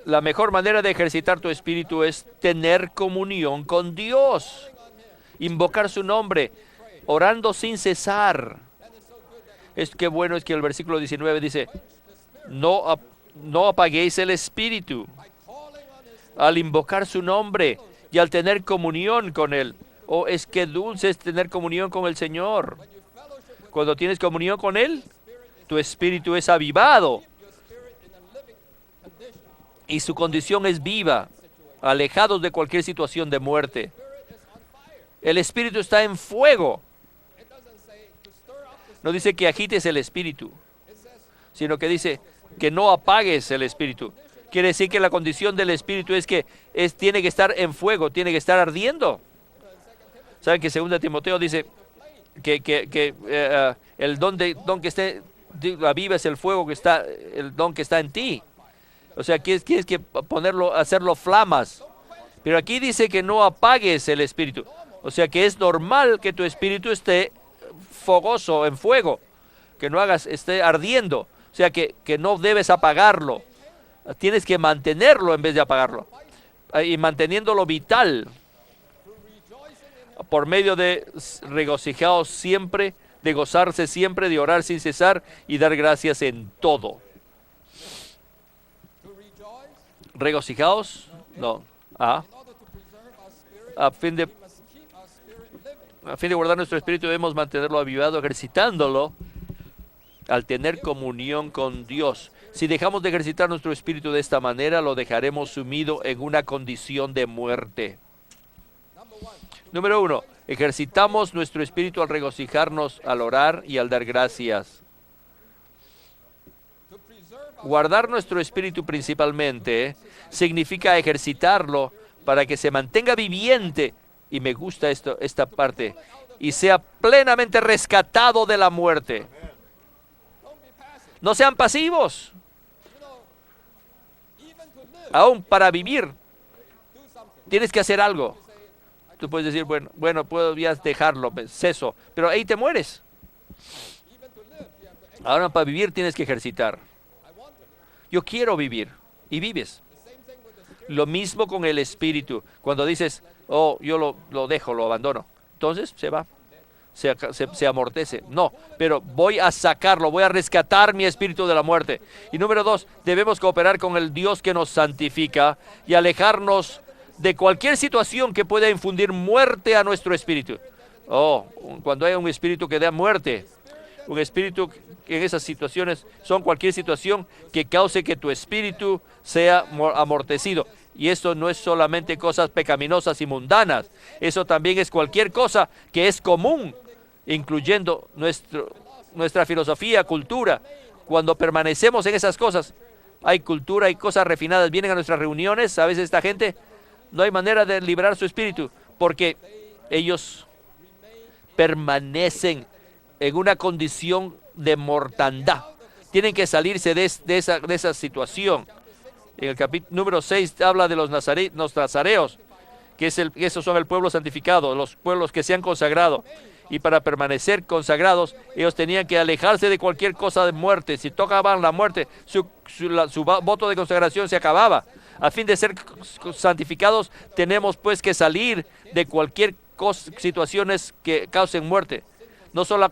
La mejor manera de ejercitar tu espíritu es tener comunión con Dios. Invocar su nombre, orando sin cesar. Es que bueno es que el versículo 19 dice, no apaguéis el espíritu. Al invocar su nombre y al tener comunión con Él. Oh, es que dulce es tener comunión con el Señor. Cuando tienes comunión con Él, tu espíritu es avivado. Y su condición es viva, alejados de cualquier situación de muerte. El espíritu está en fuego. No dice que agites el espíritu, sino que dice que no apagues el espíritu. Quiere decir que la condición del espíritu es que tiene que estar en fuego, tiene que estar ardiendo. ¿Saben que 2 Timoteo dice que el don que esté aviva es el fuego que está, el don que está en ti? O sea, tienes que ponerlo, hacerlo flamas. Pero aquí dice que no apagues el espíritu. O sea que es normal que tu espíritu esté fogoso, en fuego. Que no esté ardiendo. O sea que no debes apagarlo. Tienes que mantenerlo en vez de apagarlo. Y manteniéndolo vital. Por medio de regocijaos siempre, de gozarse siempre, de orar sin cesar y dar gracias en todo. Regocijaos, no. A fin de guardar nuestro espíritu debemos mantenerlo avivado, ejercitándolo al tener comunión con Dios. Si dejamos de ejercitar nuestro espíritu de esta manera, lo dejaremos sumido en una condición de muerte. Número 1. Ejercitamos nuestro espíritu al regocijarnos, al orar y al dar gracias. Guardar nuestro espíritu principalmente significa ejercitarlo para que se mantenga viviente, y me gusta esta parte, y sea plenamente rescatado de la muerte. No sean pasivos. Aún para vivir, tienes que hacer algo. Tú puedes decir, bueno, puedo ya dejarlo, ceso, pero ahí te mueres. Ahora para vivir tienes que ejercitar. Yo quiero vivir, y vives. Lo mismo con el espíritu. Cuando dices, oh, yo lo dejo, lo abandono, entonces se va, se amortece. No, pero voy a sacarlo, voy a rescatar mi espíritu de la muerte. Y número 2, debemos cooperar con el Dios que nos santifica y alejarnos de cualquier situación que pueda infundir muerte a nuestro espíritu. Oh, cuando hay un espíritu que da muerte, un espíritu en esas situaciones son cualquier situación que cause que tu espíritu sea amortecido. Y esto no es solamente cosas pecaminosas y mundanas, eso también es cualquier cosa que es común, incluyendo nuestra filosofía, cultura. Cuando permanecemos en esas cosas, hay cultura, hay cosas refinadas, vienen a nuestras reuniones, a veces esta gente no hay manera de liberar su espíritu, porque ellos permanecen en una condición de mortandad. Tienen que salirse de esa situación. En el capítulo número 6 habla de los nazareos, que esos son el pueblo santificado, los pueblos que se han consagrado. Y para permanecer consagrados, ellos tenían que alejarse de cualquier cosa de muerte. Si tocaban la muerte, su voto de consagración se acababa. A fin de ser santificados, tenemos pues que salir de cualquier situaciones que causen muerte. No solo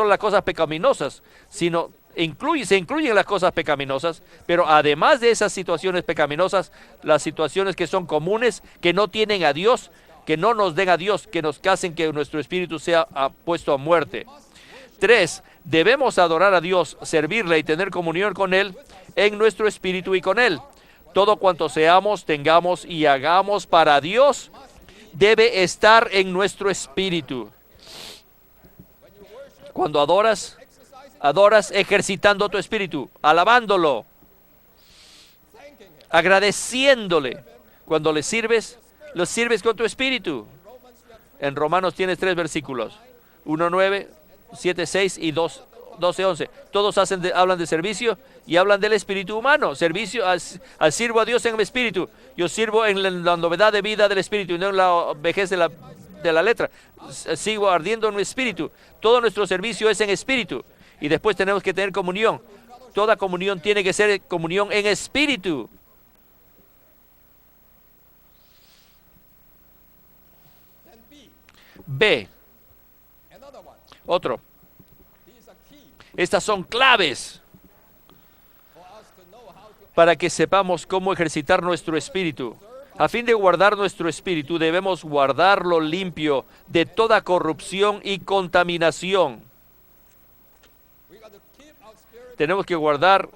las cosas pecaminosas, sino se incluyen las cosas pecaminosas, pero además de esas situaciones pecaminosas, las situaciones que son comunes, que no tienen a Dios, que no nos den a Dios, que nos hacen que nuestro espíritu sea puesto a muerte. 3. Debemos adorar a Dios, servirle y tener comunión con Él en nuestro espíritu y con Él. Todo cuanto seamos, tengamos y hagamos para Dios debe estar en nuestro espíritu. Cuando adoras ejercitando tu espíritu, alabándolo, agradeciéndole. Cuando le sirves, lo sirves con tu espíritu. En Romanos tienes 3 versículos, 1:9, 7:6 y 12:11. Todos hablan de servicio y hablan del espíritu humano. Servicio, sirvo a Dios en el espíritu. Yo sirvo en la novedad de vida del espíritu y no en la vejez de la letra. Sigo ardiendo en mi espíritu. Todo nuestro servicio es en espíritu. Y después tenemos que tener comunión. Toda comunión tiene que ser comunión en espíritu. B. Otro. Estas son claves para que sepamos cómo ejercitar nuestro espíritu. A fin de guardar nuestro espíritu, debemos guardarlo limpio de toda corrupción y contaminación. Tenemos que guardar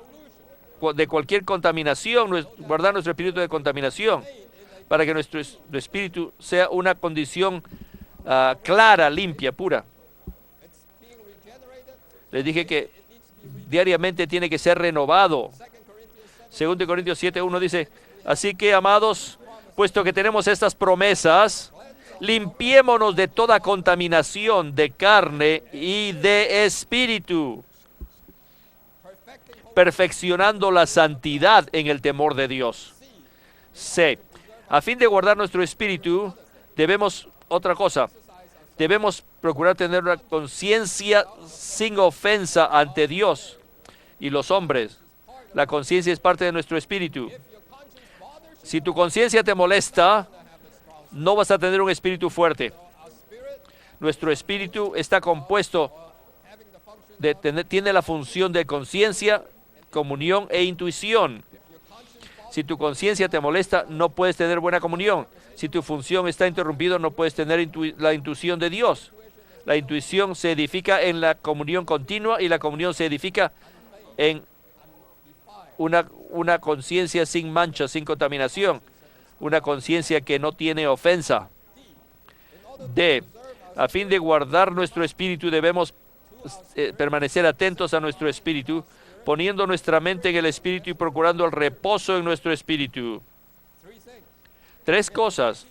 de cualquier contaminación, guardar nuestro espíritu de contaminación, para que nuestro espíritu sea una condición clara, limpia, pura. Les dije que diariamente tiene que ser renovado. 2 Corintios 7:1 dice, así que, amados, puesto que tenemos estas promesas, limpiémonos de toda contaminación de carne y de espíritu, perfeccionando la santidad en el temor de Dios. C. A fin de guardar nuestro espíritu, debemos, otra cosa, debemos procurar tener una conciencia sin ofensa ante Dios y los hombres. La conciencia es parte de nuestro espíritu. Si tu conciencia te molesta, no vas a tener un espíritu fuerte. Nuestro espíritu está compuesto tiene la función de conciencia, comunión e intuición. Si tu conciencia te molesta, no puedes tener buena comunión. Si tu función está interrumpida, no puedes tener la intuición de Dios. La intuición se edifica en la comunión continua y la comunión se edifica en una conciencia sin mancha, sin contaminación. Una conciencia que no tiene ofensa. D. A fin de guardar nuestro espíritu, debemos permanecer atentos a nuestro espíritu, poniendo nuestra mente en el espíritu y procurando el reposo en nuestro espíritu. 3 cosas.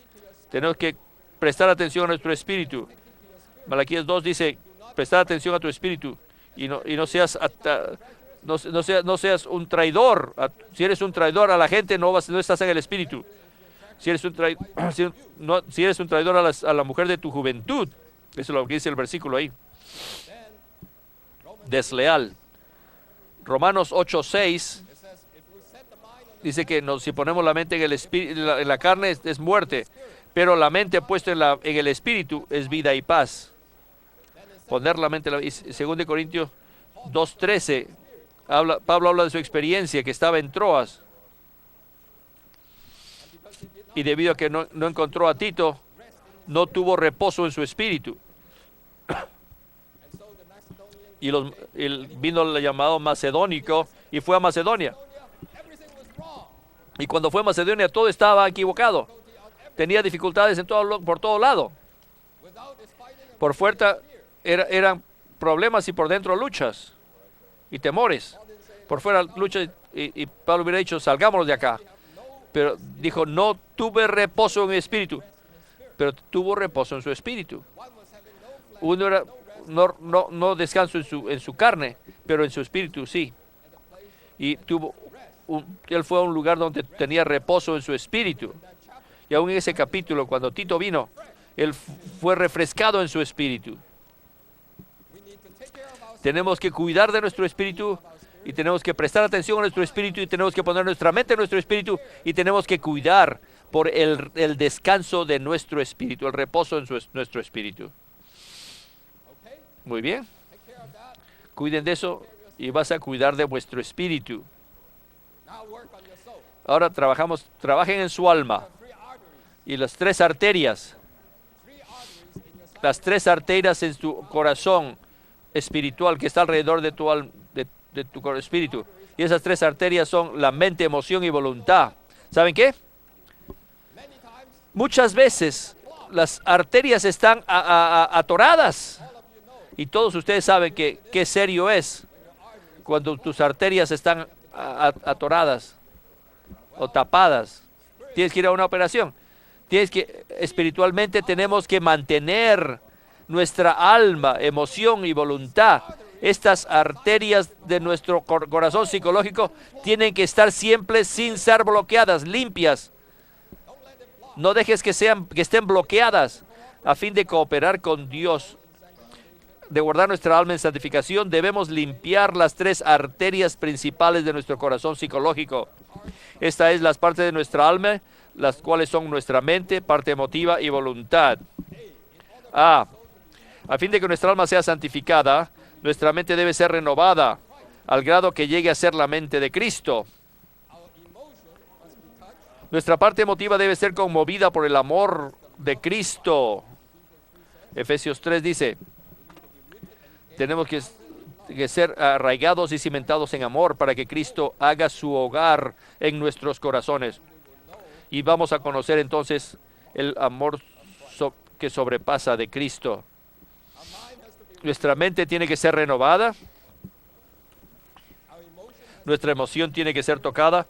Tenemos que prestar atención a nuestro espíritu. Malaquías 2 dice, prestar atención a tu espíritu y no seas un traidor. Si eres un traidor a la gente, no estás en el espíritu. Si eres un traidor a la mujer de tu juventud, eso es lo que dice el versículo ahí. Desleal. Romanos 8:6 dice que si ponemos la mente en el espíritu, en la carne es muerte, pero la mente puesta en el espíritu es vida y paz. Poner la mente, 2 Corintios 2:13, Pablo habla de su experiencia, que estaba en Troas, y debido a que no encontró a Tito, no tuvo reposo en su espíritu. Y vino el llamado macedónico y fue a Macedonia. Y cuando fue a Macedonia todo estaba equivocado. Tenía dificultades por todo lado. Por fuera eran problemas y por dentro luchas y temores. Por fuera luchas y Pablo hubiera dicho, salgámonos de acá. Pero dijo, no tuve reposo en mi espíritu. Pero tuvo reposo en su espíritu. Uno era... No descanso en su carne, pero en su espíritu sí. Y él fue a un lugar donde tenía reposo en su espíritu. Y aún en ese capítulo, cuando Tito vino, él fue refrescado en su espíritu. Tenemos que cuidar de nuestro espíritu y tenemos que prestar atención a nuestro espíritu y tenemos que poner nuestra mente en nuestro espíritu y tenemos que cuidar por el descanso de nuestro espíritu, el reposo en nuestro espíritu. Muy bien. Cuiden de eso y vas a cuidar de vuestro espíritu. Ahora trabajen en su alma. Y las 3 arterias. Las 3 arterias en tu corazón espiritual que está alrededor de tu espíritu. Y esas 3 arterias son la mente, emoción y voluntad. ¿Saben qué? Muchas veces las arterias están atoradas. Y todos ustedes saben qué serio es cuando tus arterias están atoradas o tapadas. Tienes que ir a una operación. Espiritualmente tenemos que mantener nuestra alma, emoción y voluntad. Estas arterias de nuestro corazón psicológico tienen que estar siempre sin ser bloqueadas, limpias. No dejes que estén bloqueadas a fin de cooperar con Dios. De guardar nuestra alma en santificación, debemos limpiar las 3 arterias principales de nuestro corazón psicológico. Esta es las partes de nuestra alma, las cuales son nuestra mente, parte emotiva y voluntad. A fin de que nuestra alma sea santificada, nuestra mente debe ser renovada al grado que llegue a ser la mente de Cristo. Nuestra parte emotiva debe ser conmovida por el amor de Cristo. Efesios 3 dice, tenemos que ser arraigados y cimentados en amor para que Cristo haga su hogar en nuestros corazones. Y vamos a conocer entonces el amor que sobrepasa de Cristo. Nuestra mente tiene que ser renovada. Nuestra emoción tiene que ser tocada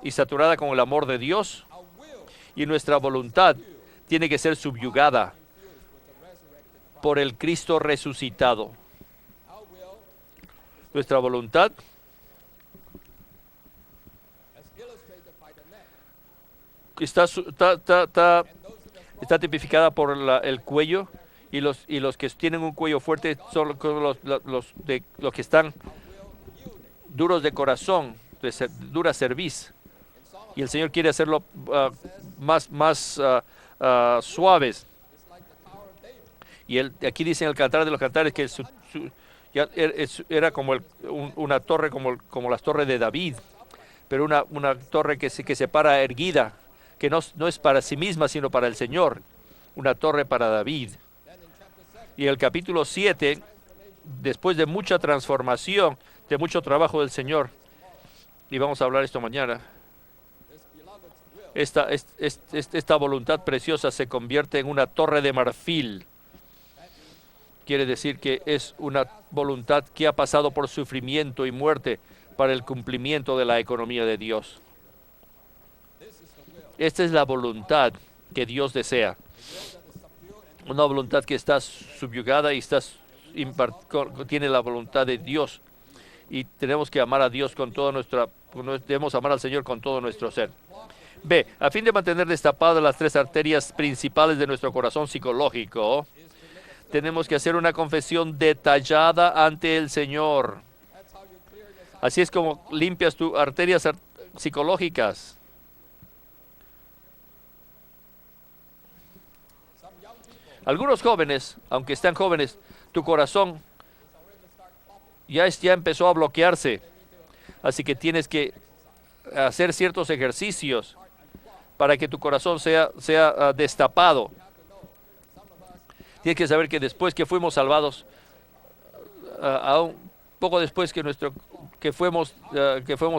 y saturada con el amor de Dios. Y nuestra voluntad tiene que ser subyugada por el Cristo resucitado. Nuestra voluntad está tipificada por el cuello, y los que tienen un cuello fuerte son los que están duros de corazón, dura cerviz. Y el Señor quiere hacerlo más suaves. Y aquí dice en el Cantar de los Cantares que era como una torre como las torres de David, pero una torre que se para erguida, que no es para sí misma, sino para el Señor, una torre para David. Y el capítulo 7, después de mucha transformación, de mucho trabajo del Señor, y vamos a hablar esto mañana, esta voluntad preciosa se convierte en una torre de marfil. Quiere decir que es una voluntad que ha pasado por sufrimiento y muerte para el cumplimiento de la economía de Dios. Esta es la voluntad que Dios desea. Una voluntad que está subyugada y tiene la voluntad de Dios. Y tenemos que amar a Dios debemos amar al Señor con todo nuestro ser. B. A fin de mantener destapadas las 3 arterias principales de nuestro corazón psicológico, tenemos que hacer una confesión detallada ante el Señor. Así es como limpias tus arterias psicológicas. Algunos jóvenes, aunque están jóvenes, tu corazón ya empezó a bloquearse. Así que tienes que hacer ciertos ejercicios para que tu corazón sea destapado. Tienes que saber que después que fuimos salvados, aún poco después que fuimos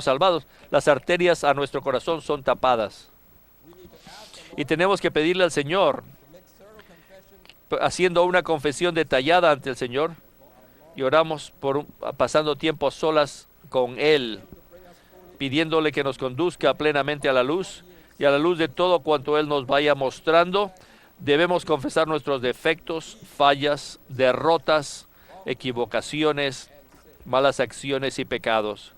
salvados, las arterias a nuestro corazón son tapadas. Y tenemos que pedirle al Señor, haciendo una confesión detallada ante el Señor, y oramos pasando tiempo a solas con Él, pidiéndole que nos conduzca plenamente a la luz, y a la luz de todo cuanto Él nos vaya mostrando. Debemos confesar nuestros defectos, fallas, derrotas, equivocaciones, malas acciones y pecados.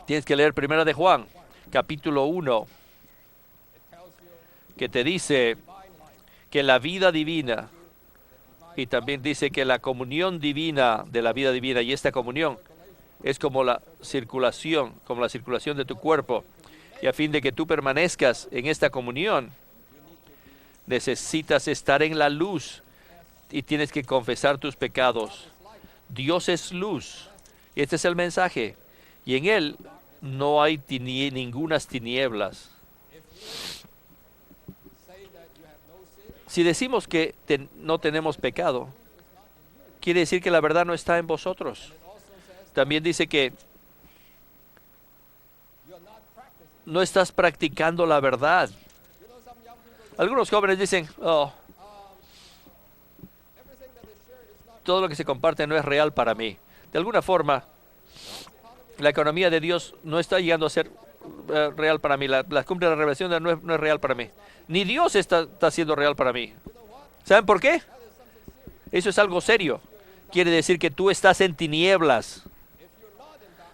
Tienes que leer 1 de Juan, capítulo 1, que te dice que la vida divina, y también dice que la comunión divina de la vida divina, y esta comunión es como la circulación de tu cuerpo. Y a fin de que tú permanezcas en esta comunión, necesitas estar en la luz y tienes que confesar tus pecados. Dios es luz. Y este es el mensaje. Y en Él no hay ningunas tinieblas. Si decimos que no tenemos pecado, quiere decir que la verdad no está en vosotros. También dice que no estás practicando la verdad. Algunos jóvenes dicen, todo lo que se comparte no es real para mí. De alguna forma, la economía de Dios no está llegando a ser real para mí. La cumbre de la revelación no es real para mí. Ni Dios está siendo real para mí. ¿Saben por qué? Eso es algo serio. Quiere decir que tú estás en tinieblas.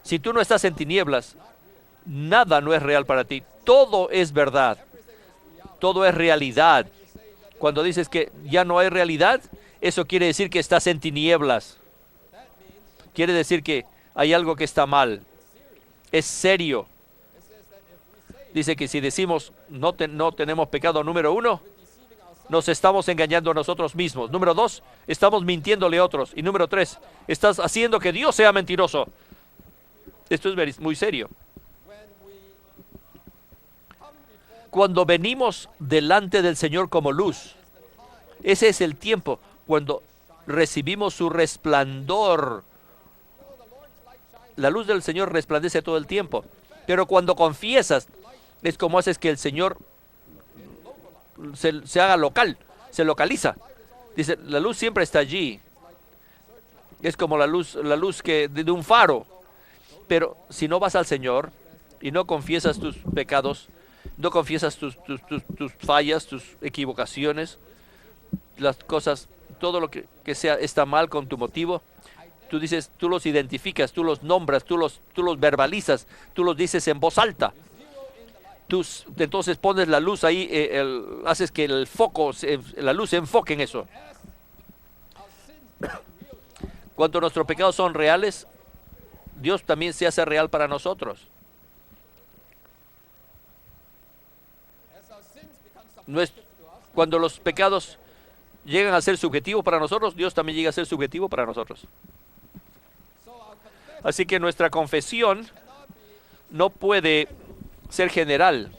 Si tú no estás en tinieblas, nada no es real para ti. Todo es verdad. Todo es realidad. Cuando dices que ya no hay realidad, eso quiere decir que estás en tinieblas. Quiere decir que hay algo que está mal. Es serio. Dice que si decimos no tenemos pecado, número 1, nos estamos engañando a nosotros mismos. Número 2, estamos mintiéndole a otros. Y número 3, estás haciendo que Dios sea mentiroso. Esto es muy serio. Cuando venimos delante del Señor como luz, ese es el tiempo cuando recibimos su resplandor. La luz del Señor resplandece todo el tiempo. Pero cuando confiesas, es como haces que el Señor se haga local, se localiza. Dice, la luz siempre está allí. Es como la luz de un faro. Pero si no vas al Señor y no confiesas tus pecados, no confiesas tus fallas, tus equivocaciones, las cosas, todo lo que está mal con tu motivo, tú dices, tú los identificas, tú los nombras, tú los verbalizas, tú los dices en voz alta. entonces pones la luz ahí, haces que el foco, la luz se enfoque en eso. Cuando nuestros pecados son reales, Dios también se hace real para nosotros. Cuando los pecados llegan a ser subjetivos para nosotros, Dios también llega a ser subjetivo para nosotros. Así que nuestra confesión no puede ser general.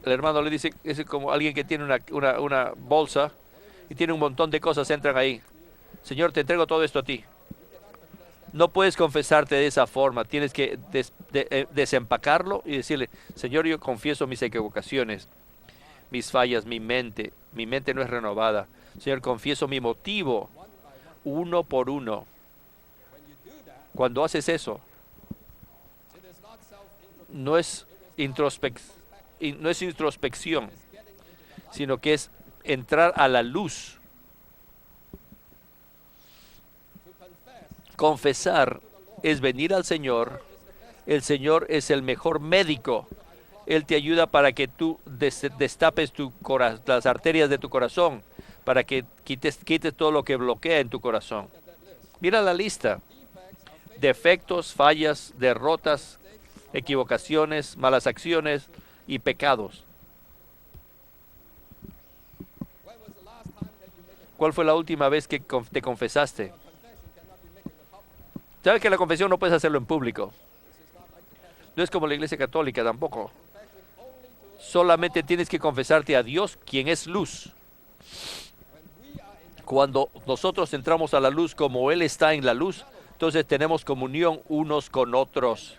El hermano le dice, es como alguien que tiene una bolsa y tiene un montón de cosas, entran ahí. Señor, te entrego todo esto a ti. No puedes confesarte de esa forma. Tienes que desempacarlo y decirle, Señor, yo confieso mis equivocaciones, mis fallas, mi mente no es renovada. Señor, confieso mi motivo, uno por uno. Cuando haces eso, no es introspección, sino que es entrar a la luz. Confesar es venir al Señor. El Señor es el mejor médico. Él te ayuda para que tú destapes las arterias de tu corazón, para que quites todo lo que bloquea en tu corazón. Mira la lista. Defectos, fallas, derrotas, equivocaciones, malas acciones y pecados. ¿Cuál fue la última vez que te confesaste? ¿Sabes que la confesión no puedes hacerlo en público? No es como la Iglesia Católica tampoco. Solamente tienes que confesarte a Dios, quien es luz. Cuando nosotros entramos a la luz como Él está en la luz, entonces tenemos comunión unos con otros.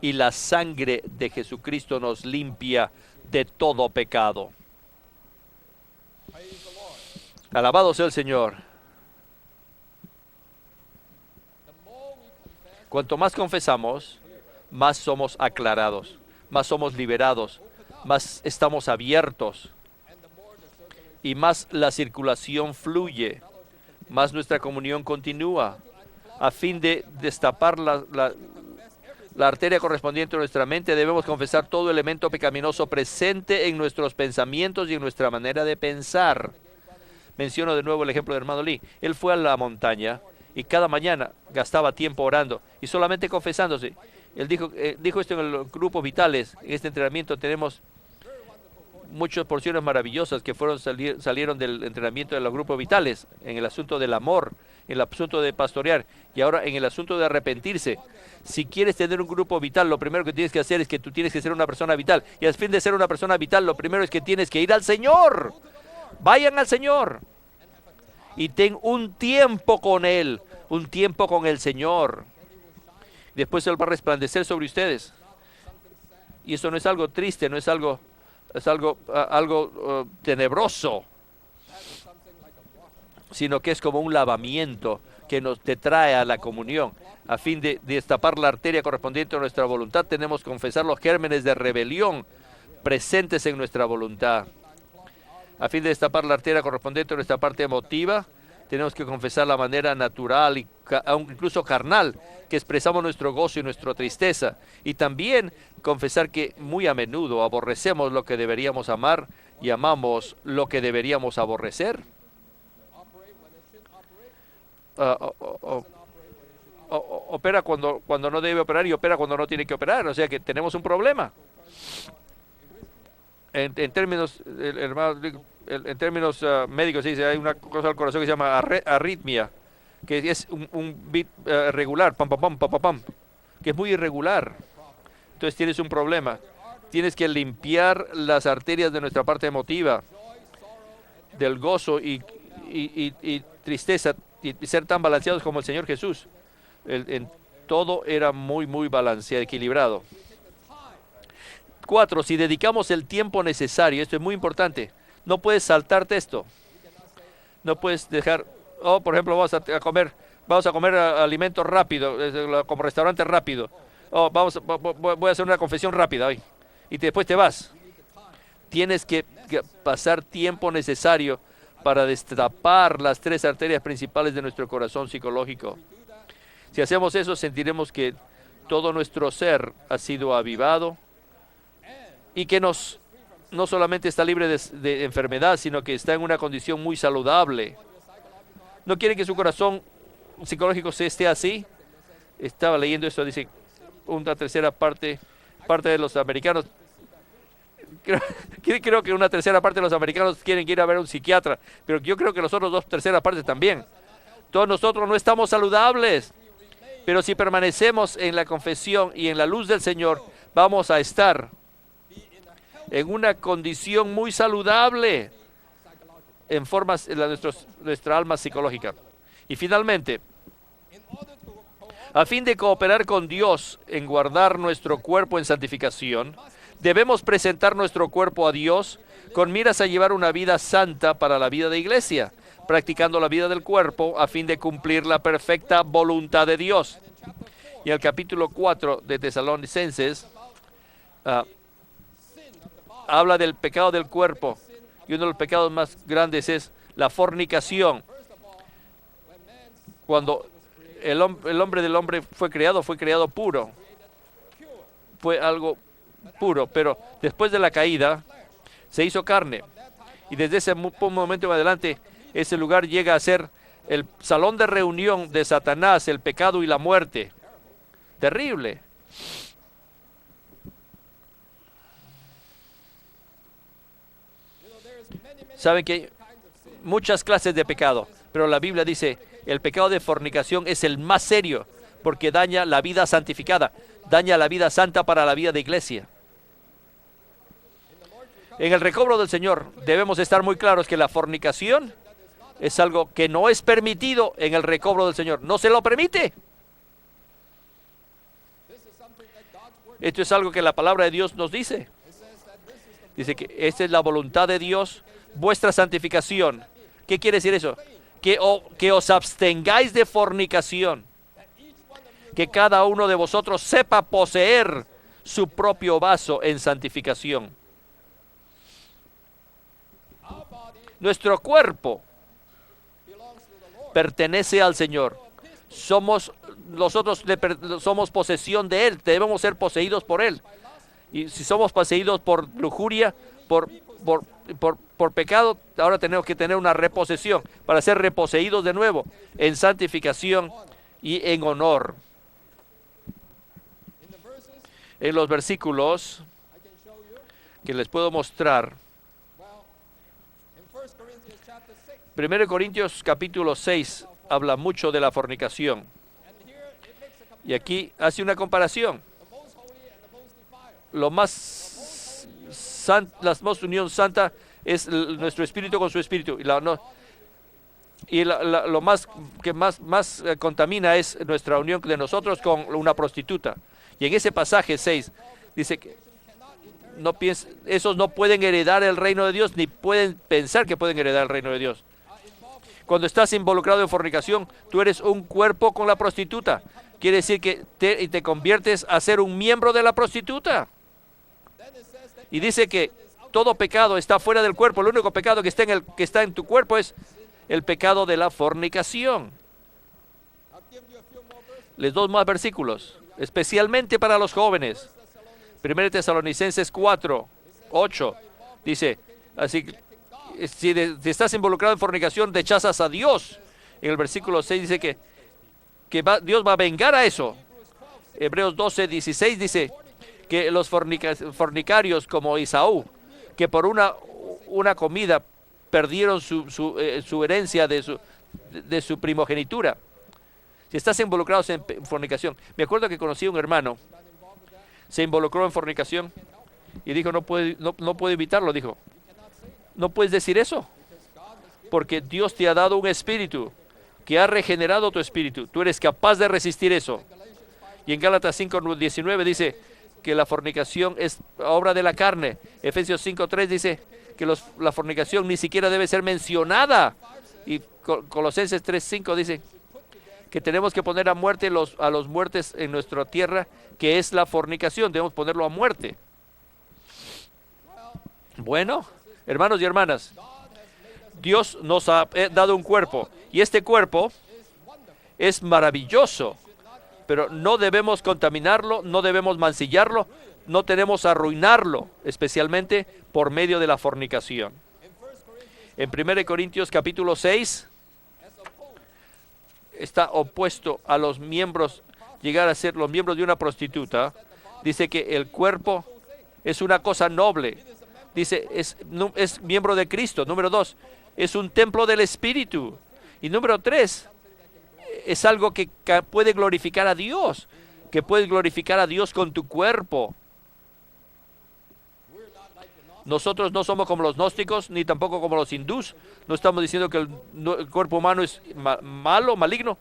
Y la sangre de Jesucristo nos limpia de todo pecado. Alabado sea el Señor. Cuanto más confesamos, más somos aclarados, más somos liberados, más estamos abiertos y más la circulación fluye, más nuestra comunión continúa, a fin de destapar la arteria correspondiente a nuestra mente. Debemos confesar todo elemento pecaminoso presente en nuestros pensamientos y en nuestra manera de pensar. Menciono de nuevo el ejemplo del hermano Lee. Él fue a la montaña y cada mañana gastaba tiempo orando y solamente confesándose. Él dijo esto en los grupos vitales. En este entrenamiento tenemos muchas porciones maravillosas que salieron del entrenamiento de los grupos vitales, en el asunto del amor, en el asunto de pastorear y ahora en el asunto de arrepentirse. Si quieres tener un grupo vital, lo primero que tienes que hacer es que tú tienes que ser una persona vital. Y al fin de ser una persona vital, lo primero es que tienes que ir al Señor. Vayan al Señor y ten un tiempo con Él, un tiempo con el Señor. Después Él va a resplandecer sobre ustedes. Y eso no es algo triste, no es algo tenebroso, sino que es como un lavamiento que te trae a la comunión. A fin de destapar la arteria correspondiente a nuestra voluntad, tenemos que confesar los gérmenes de rebelión presentes en nuestra voluntad. A fin de destapar la arteria correspondiente a nuestra parte emotiva, tenemos que confesar la manera natural y incluso carnal que expresamos nuestro gozo y nuestra tristeza. Y también confesar que muy a menudo aborrecemos lo que deberíamos amar y amamos lo que deberíamos aborrecer. Opera cuando no debe operar y opera cuando no tiene que operar. O sea que tenemos un problema. En términos, en términos médicos se dice, hay una cosa al corazón que se llama arritmia, que es un beat regular, pam, pam, pam, pam, pam, pam, que es muy irregular. Entonces tienes un problema. Tienes que limpiar las arterias de nuestra parte emotiva, del gozo y tristeza, y ser tan balanceados como el Señor Jesús. En todo era muy, muy balanceado, equilibrado. 4, si dedicamos el tiempo necesario, esto es muy importante, no puedes saltarte esto. No puedes dejar, por ejemplo, vamos a comer alimentos rápidos, como restaurante rápido. Voy a hacer una confesión rápida hoy. Y después te vas. Tienes que pasar tiempo necesario para destapar las 3 arterias principales de nuestro corazón psicológico. Si hacemos eso, sentiremos que todo nuestro ser ha sido avivado y que no solamente está libre de enfermedad, sino que está en una condición muy saludable. ¿No quiere que su corazón psicológico esté así? Estaba leyendo esto, dice una tercera parte de los americanos. Creo que una tercera parte de los americanos quieren ir a ver a un psiquiatra, pero yo creo que los otros 2/3 también. Todos nosotros no estamos saludables, pero si permanecemos en la confesión y en la luz del Señor, vamos a estar en una condición muy saludable en nuestra alma psicológica. Y finalmente, a fin de cooperar con Dios en guardar nuestro cuerpo en santificación, debemos presentar nuestro cuerpo a Dios con miras a llevar una vida santa para la vida de iglesia, practicando la vida del cuerpo a fin de cumplir la perfecta voluntad de Dios. Y el capítulo 4 de Tesalonicenses habla del pecado del cuerpo, y uno de los pecados más grandes es la fornicación. Cuando el hombre del hombre fue creado puro, fue algo puro, pero después de la caída se hizo carne, y desde ese momento en adelante ese lugar llega a ser el salón de reunión de Satanás, el pecado y la muerte. Terrible. Saben que hay muchas clases de pecado, pero la Biblia dice el pecado de fornicación es el más serio porque daña la vida santificada, daña la vida santa para la vida de iglesia. En el recobro del Señor debemos estar muy claros que la fornicación es algo que no es permitido en el recobro del Señor. No se lo permite. Esto es algo que la palabra de Dios nos dice. Dice que esta es la voluntad de Dios, vuestra santificación. ¿Qué quiere decir eso? Que os abstengáis de fornicación. Que cada uno de vosotros sepa poseer su propio vaso en santificación. Nuestro cuerpo pertenece al Señor. Nosotros somos posesión de Él. Debemos ser poseídos por Él. Y si somos poseídos por lujuria, por pecado, ahora tenemos que tener una reposesión para ser reposeídos de nuevo en santificación y en honor. En los versículos que les puedo mostrar, 1 Corintios capítulo 6 habla mucho de la fornicación. Y aquí hace una comparación. La más unión santa es nuestro espíritu con su espíritu. Y lo más que más contamina es nuestra unión de nosotros con una prostituta. Y en ese pasaje 6 dice que esos no pueden heredar el reino de Dios, ni pueden pensar que pueden heredar el reino de Dios. Cuando estás involucrado en fornicación, tú eres un cuerpo con la prostituta. Quiere decir que te conviertes a ser un miembro de la prostituta. Y dice que todo pecado está fuera del cuerpo. El único pecado que está en tu cuerpo es el pecado de la fornicación. Les doy más versículos, especialmente para los jóvenes. 1 Tesalonicenses 4, 8 dice, así que si estás involucrado en fornicación, rechazas a Dios. En el versículo 6 dice que Dios va a vengar a eso. Hebreos 12, 16 dice que los fornicarios como Esaú, que por una comida perdieron su herencia de su primogenitura. Si estás involucrado en fornicación. Me acuerdo que conocí a un hermano, se involucró en fornicación y dijo, no puede evitarlo, dijo. No puedes decir eso, porque Dios te ha dado un espíritu que ha regenerado tu espíritu. Tú eres capaz de resistir eso. Y en Gálatas 5:19 dice que la fornicación es obra de la carne. Efesios 5:3 dice que la fornicación ni siquiera debe ser mencionada. Y Colosenses 3:5 dice que tenemos que poner a muerte a los muertes en nuestra tierra, que es la fornicación. Debemos ponerlo a muerte. Bueno, hermanos y hermanas, Dios nos ha dado un cuerpo, y este cuerpo es maravilloso, pero no debemos contaminarlo, no debemos mancillarlo, no tenemos que arruinarlo, especialmente por medio de la fornicación. En 1 Corintios capítulo 6, está opuesto a los miembros, llegar a ser los miembros de una prostituta. Dice que el cuerpo es una cosa noble. Dice, es miembro de Cristo. Número 2, es un templo del Espíritu. Y número 3, es algo que puede glorificar a Dios, que puedes glorificar a Dios con tu cuerpo. Nosotros no somos como los gnósticos, ni tampoco como los hindús. No estamos diciendo que el cuerpo humano es malo, maligno.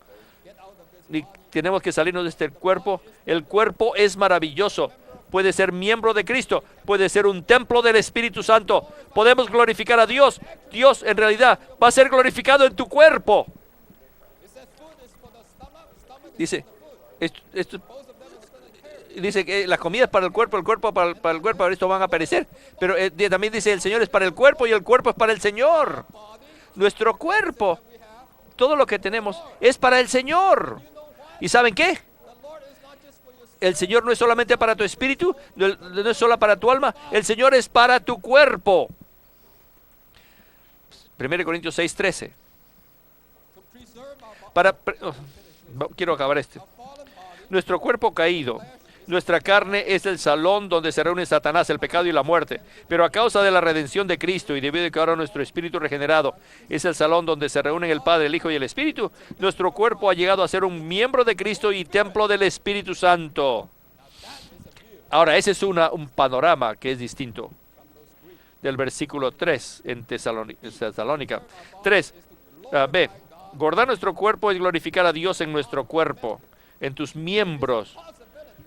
Ni tenemos que salirnos de este cuerpo. El cuerpo es maravilloso. Puede ser miembro de Cristo. Puede ser un templo del Espíritu Santo. Podemos glorificar a Dios. Dios en realidad va a ser glorificado en tu cuerpo. Dice, dice que la comida es para el cuerpo para el cuerpo, esto van a perecer. Pero también dice, el Señor es para el cuerpo y el cuerpo es para el Señor. Nuestro cuerpo, todo lo que tenemos, es para el Señor. ¿Y saben qué? El Señor no es solamente para tu espíritu, no es solo para tu alma, el Señor es para tu cuerpo. 1 Corintios 6:13. Quiero acabar Nuestro cuerpo caído, nuestra carne es el salón donde se reúne Satanás, el pecado y la muerte. Pero a causa de la redención de Cristo y debido a que ahora nuestro espíritu regenerado es el salón donde se reúnen el Padre, el Hijo y el Espíritu, nuestro cuerpo ha llegado a ser un miembro de Cristo y templo del Espíritu Santo. Ahora, ese es un panorama que es distinto del versículo 3 en Tesalónica. 3. B. Guardar nuestro cuerpo es glorificar a Dios en nuestro cuerpo, en tus miembros.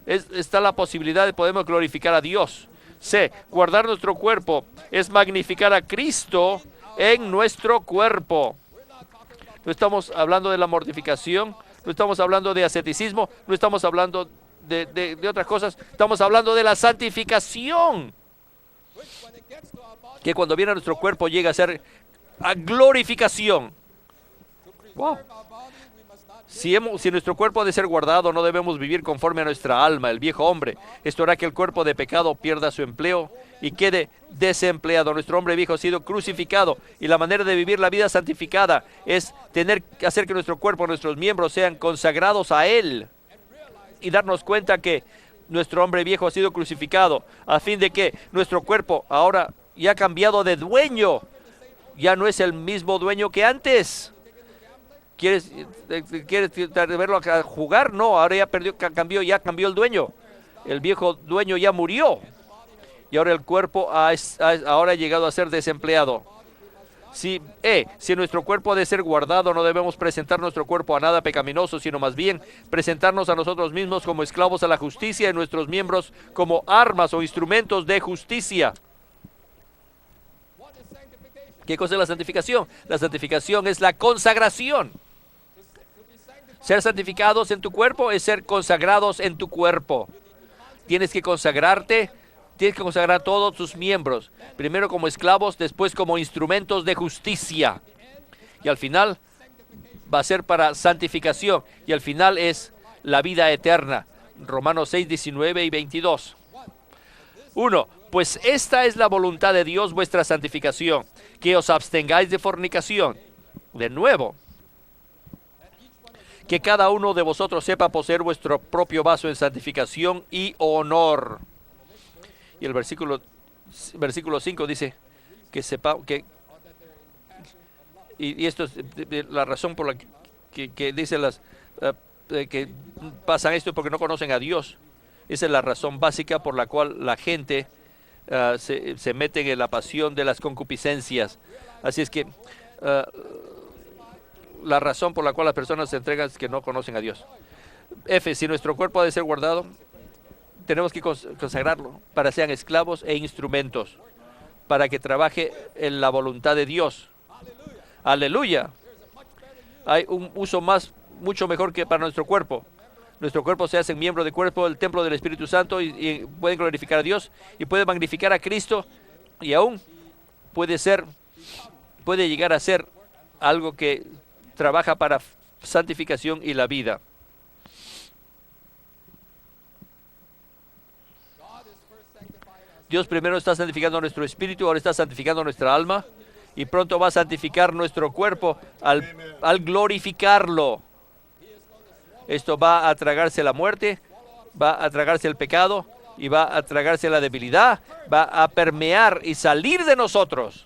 Está la posibilidad de podemos glorificar a Dios. C. Guardar nuestro cuerpo es magnificar a Cristo en nuestro cuerpo. No estamos hablando de la mortificación, no estamos hablando de asceticismo, no estamos hablando de otras cosas, estamos hablando de la santificación. Que cuando viene a nuestro cuerpo llega a ser a glorificación. Wow. Si nuestro cuerpo ha de ser guardado, no debemos vivir conforme a nuestra alma, el viejo hombre. Esto hará que el cuerpo de pecado pierda su empleo y quede desempleado. Nuestro hombre viejo ha sido crucificado y la manera de vivir la vida santificada es hacer que nuestro cuerpo, nuestros miembros sean consagrados a Él y darnos cuenta que nuestro hombre viejo ha sido crucificado a fin de que nuestro cuerpo ahora ya ha cambiado de dueño. Ya no es el mismo dueño que antes. ¿Quieres verlo a jugar? No, ahora ya cambió el dueño. El viejo dueño ya murió. Y ahora el cuerpo ahora ha llegado a ser desempleado. Si nuestro cuerpo ha de ser guardado, no debemos presentar nuestro cuerpo a nada pecaminoso, sino más bien presentarnos a nosotros mismos como esclavos a la justicia y nuestros miembros como armas o instrumentos de justicia. ¿Qué cosa es la santificación? La santificación es la consagración. Ser santificados en tu cuerpo es ser consagrados en tu cuerpo. Tienes que consagrarte, tienes que consagrar a todos tus miembros. Primero como esclavos, después como instrumentos de justicia. Y al final va a ser para santificación. Y al final es la vida eterna. Romanos 6, 19 y 22. 1. Pues esta es la voluntad de Dios, vuestra santificación, que os abstengáis de fornicación. De nuevo, que cada uno de vosotros sepa poseer vuestro propio vaso en santificación y honor. Y el versículo 5 dice que sepa que, y esto es la razón por la que dicen que pasan esto porque no conocen a Dios. Esa es la razón básica por la cual la gente se mete en la pasión de las concupiscencias. Así es que la razón por la cual las personas se entregan es que no conocen a Dios. F. Si nuestro cuerpo ha de ser guardado, tenemos que consagrarlo para que sean esclavos e instrumentos, para que trabaje en la voluntad de Dios. Aleluya. Hay un uso mucho mejor que para nuestro cuerpo. Nuestro cuerpo se hace miembro del cuerpo, el templo del Espíritu Santo y puede glorificar a Dios y puede magnificar a Cristo y aún puede llegar a ser algo que trabaja para santificación y la vida. Dios primero está santificando nuestro espíritu, ahora está santificando nuestra alma y pronto va a santificar nuestro cuerpo al glorificarlo. Esto va a tragarse la muerte, va a tragarse el pecado y va a tragarse la debilidad, va a permear y salir de nosotros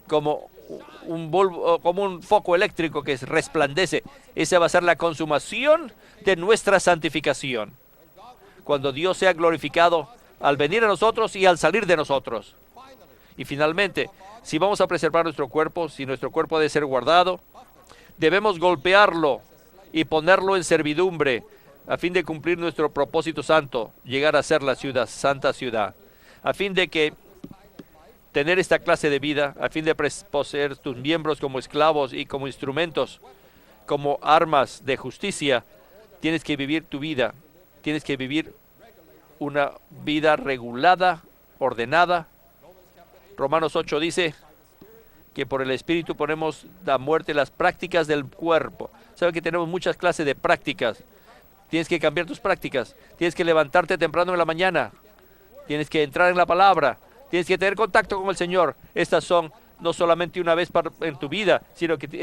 como un foco eléctrico que resplandece. Esa va a ser la consumación de nuestra santificación. Cuando Dios sea glorificado al venir a nosotros y al salir de nosotros. Y finalmente, si vamos a preservar nuestro cuerpo, si nuestro cuerpo debe ser guardado, debemos golpearlo y ponerlo en servidumbre a fin de cumplir nuestro propósito santo, llegar a ser la ciudad, santa ciudad, a fin de que tener esta clase de vida, a fin de poseer tus miembros como esclavos y como instrumentos, como armas de justicia, tienes que vivir tu vida, tienes que vivir una vida regulada, ordenada. Romanos 8 dice que por el Espíritu ponemos a muerte las prácticas del cuerpo. Saben que tenemos muchas clases de prácticas. Tienes que cambiar tus prácticas. Tienes que levantarte temprano en la mañana. Tienes que entrar en la palabra. Tienes que tener contacto con el Señor. Estas son no solamente una vez en tu vida, sino que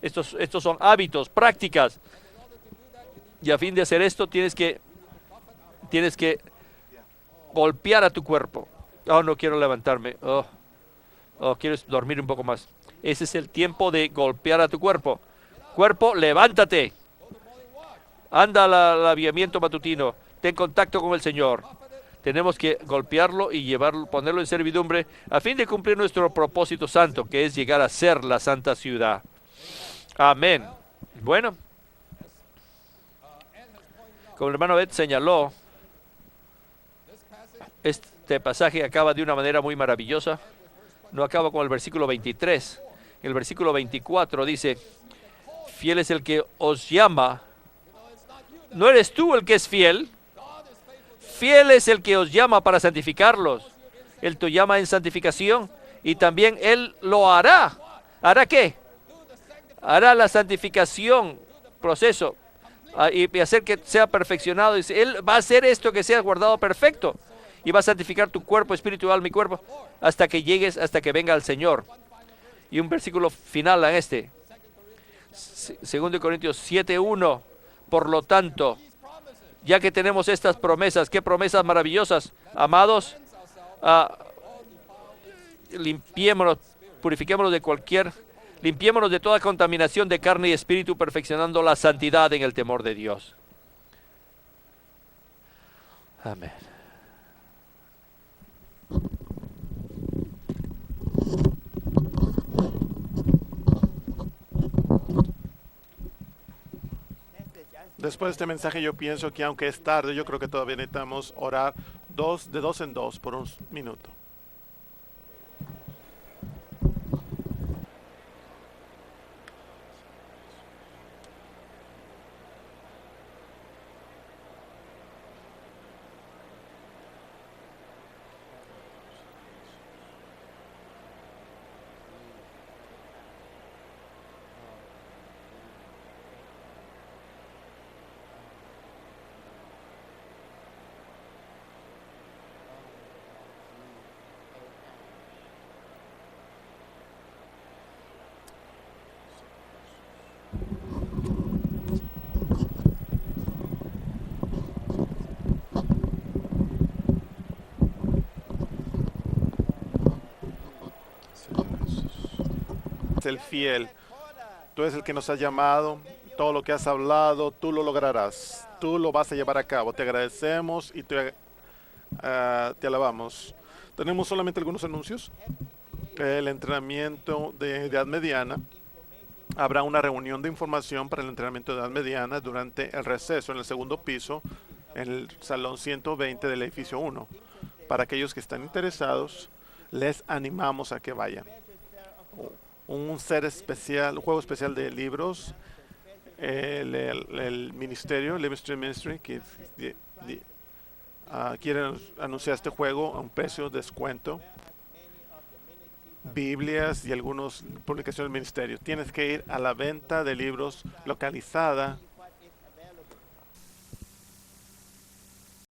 estos son hábitos, prácticas. Y a fin de hacer esto tienes que golpear a tu cuerpo. Oh, no quiero levantarme. Oh, quiero dormir un poco más. Ese es el tiempo de golpear a tu cuerpo. Cuerpo, levántate. Anda al avivamiento matutino. Ten contacto con el Señor. Tenemos que golpearlo y ponerlo en servidumbre a fin de cumplir nuestro propósito santo, que es llegar a ser la santa ciudad. Amén. Bueno, como el hermano Ed señaló, este pasaje acaba de una manera muy maravillosa. No acaba con el versículo 23. El versículo 24 dice, fiel es el que os llama. ¿No eres tú el que es fiel? Fiel es el que os llama para santificarlos. Él te llama en santificación y también Él lo hará. ¿Hará qué? Hará la santificación, proceso, y hacer que sea perfeccionado. Él va a hacer esto, que sea guardado perfecto. Y va a santificar tu cuerpo, espíritu, alma y cuerpo hasta que llegues, hasta que venga el Señor. Y un versículo final a este. 2 Corintios 7:1. Por lo tanto, ya que tenemos estas promesas, qué promesas maravillosas, amados, limpiémonos, purifiquémonos limpiémonos de toda contaminación de carne y espíritu, perfeccionando la santidad en el temor de Dios. Amén. Después de este mensaje yo pienso que aunque es tarde, yo creo que todavía necesitamos orar de dos en dos por un minuto. El fiel, tú eres el que nos has llamado, todo lo que has hablado, tú lo lograrás, tú lo vas a llevar a cabo. Te agradecemos y te alabamos. Tenemos solamente algunos anuncios. El entrenamiento de edad mediana. Habrá una reunión de información para el entrenamiento de edad mediana durante el receso en el segundo piso, en el salón 120 del edificio 1. Para aquellos que están interesados, les animamos a que vayan. Un set especial, un juego especial de libros, el ministerio, Living Stream Ministry, que quiere anunciar este juego a un precio de descuento, Biblias y algunas publicaciones del ministerio. Tienes que ir a la venta de libros localizada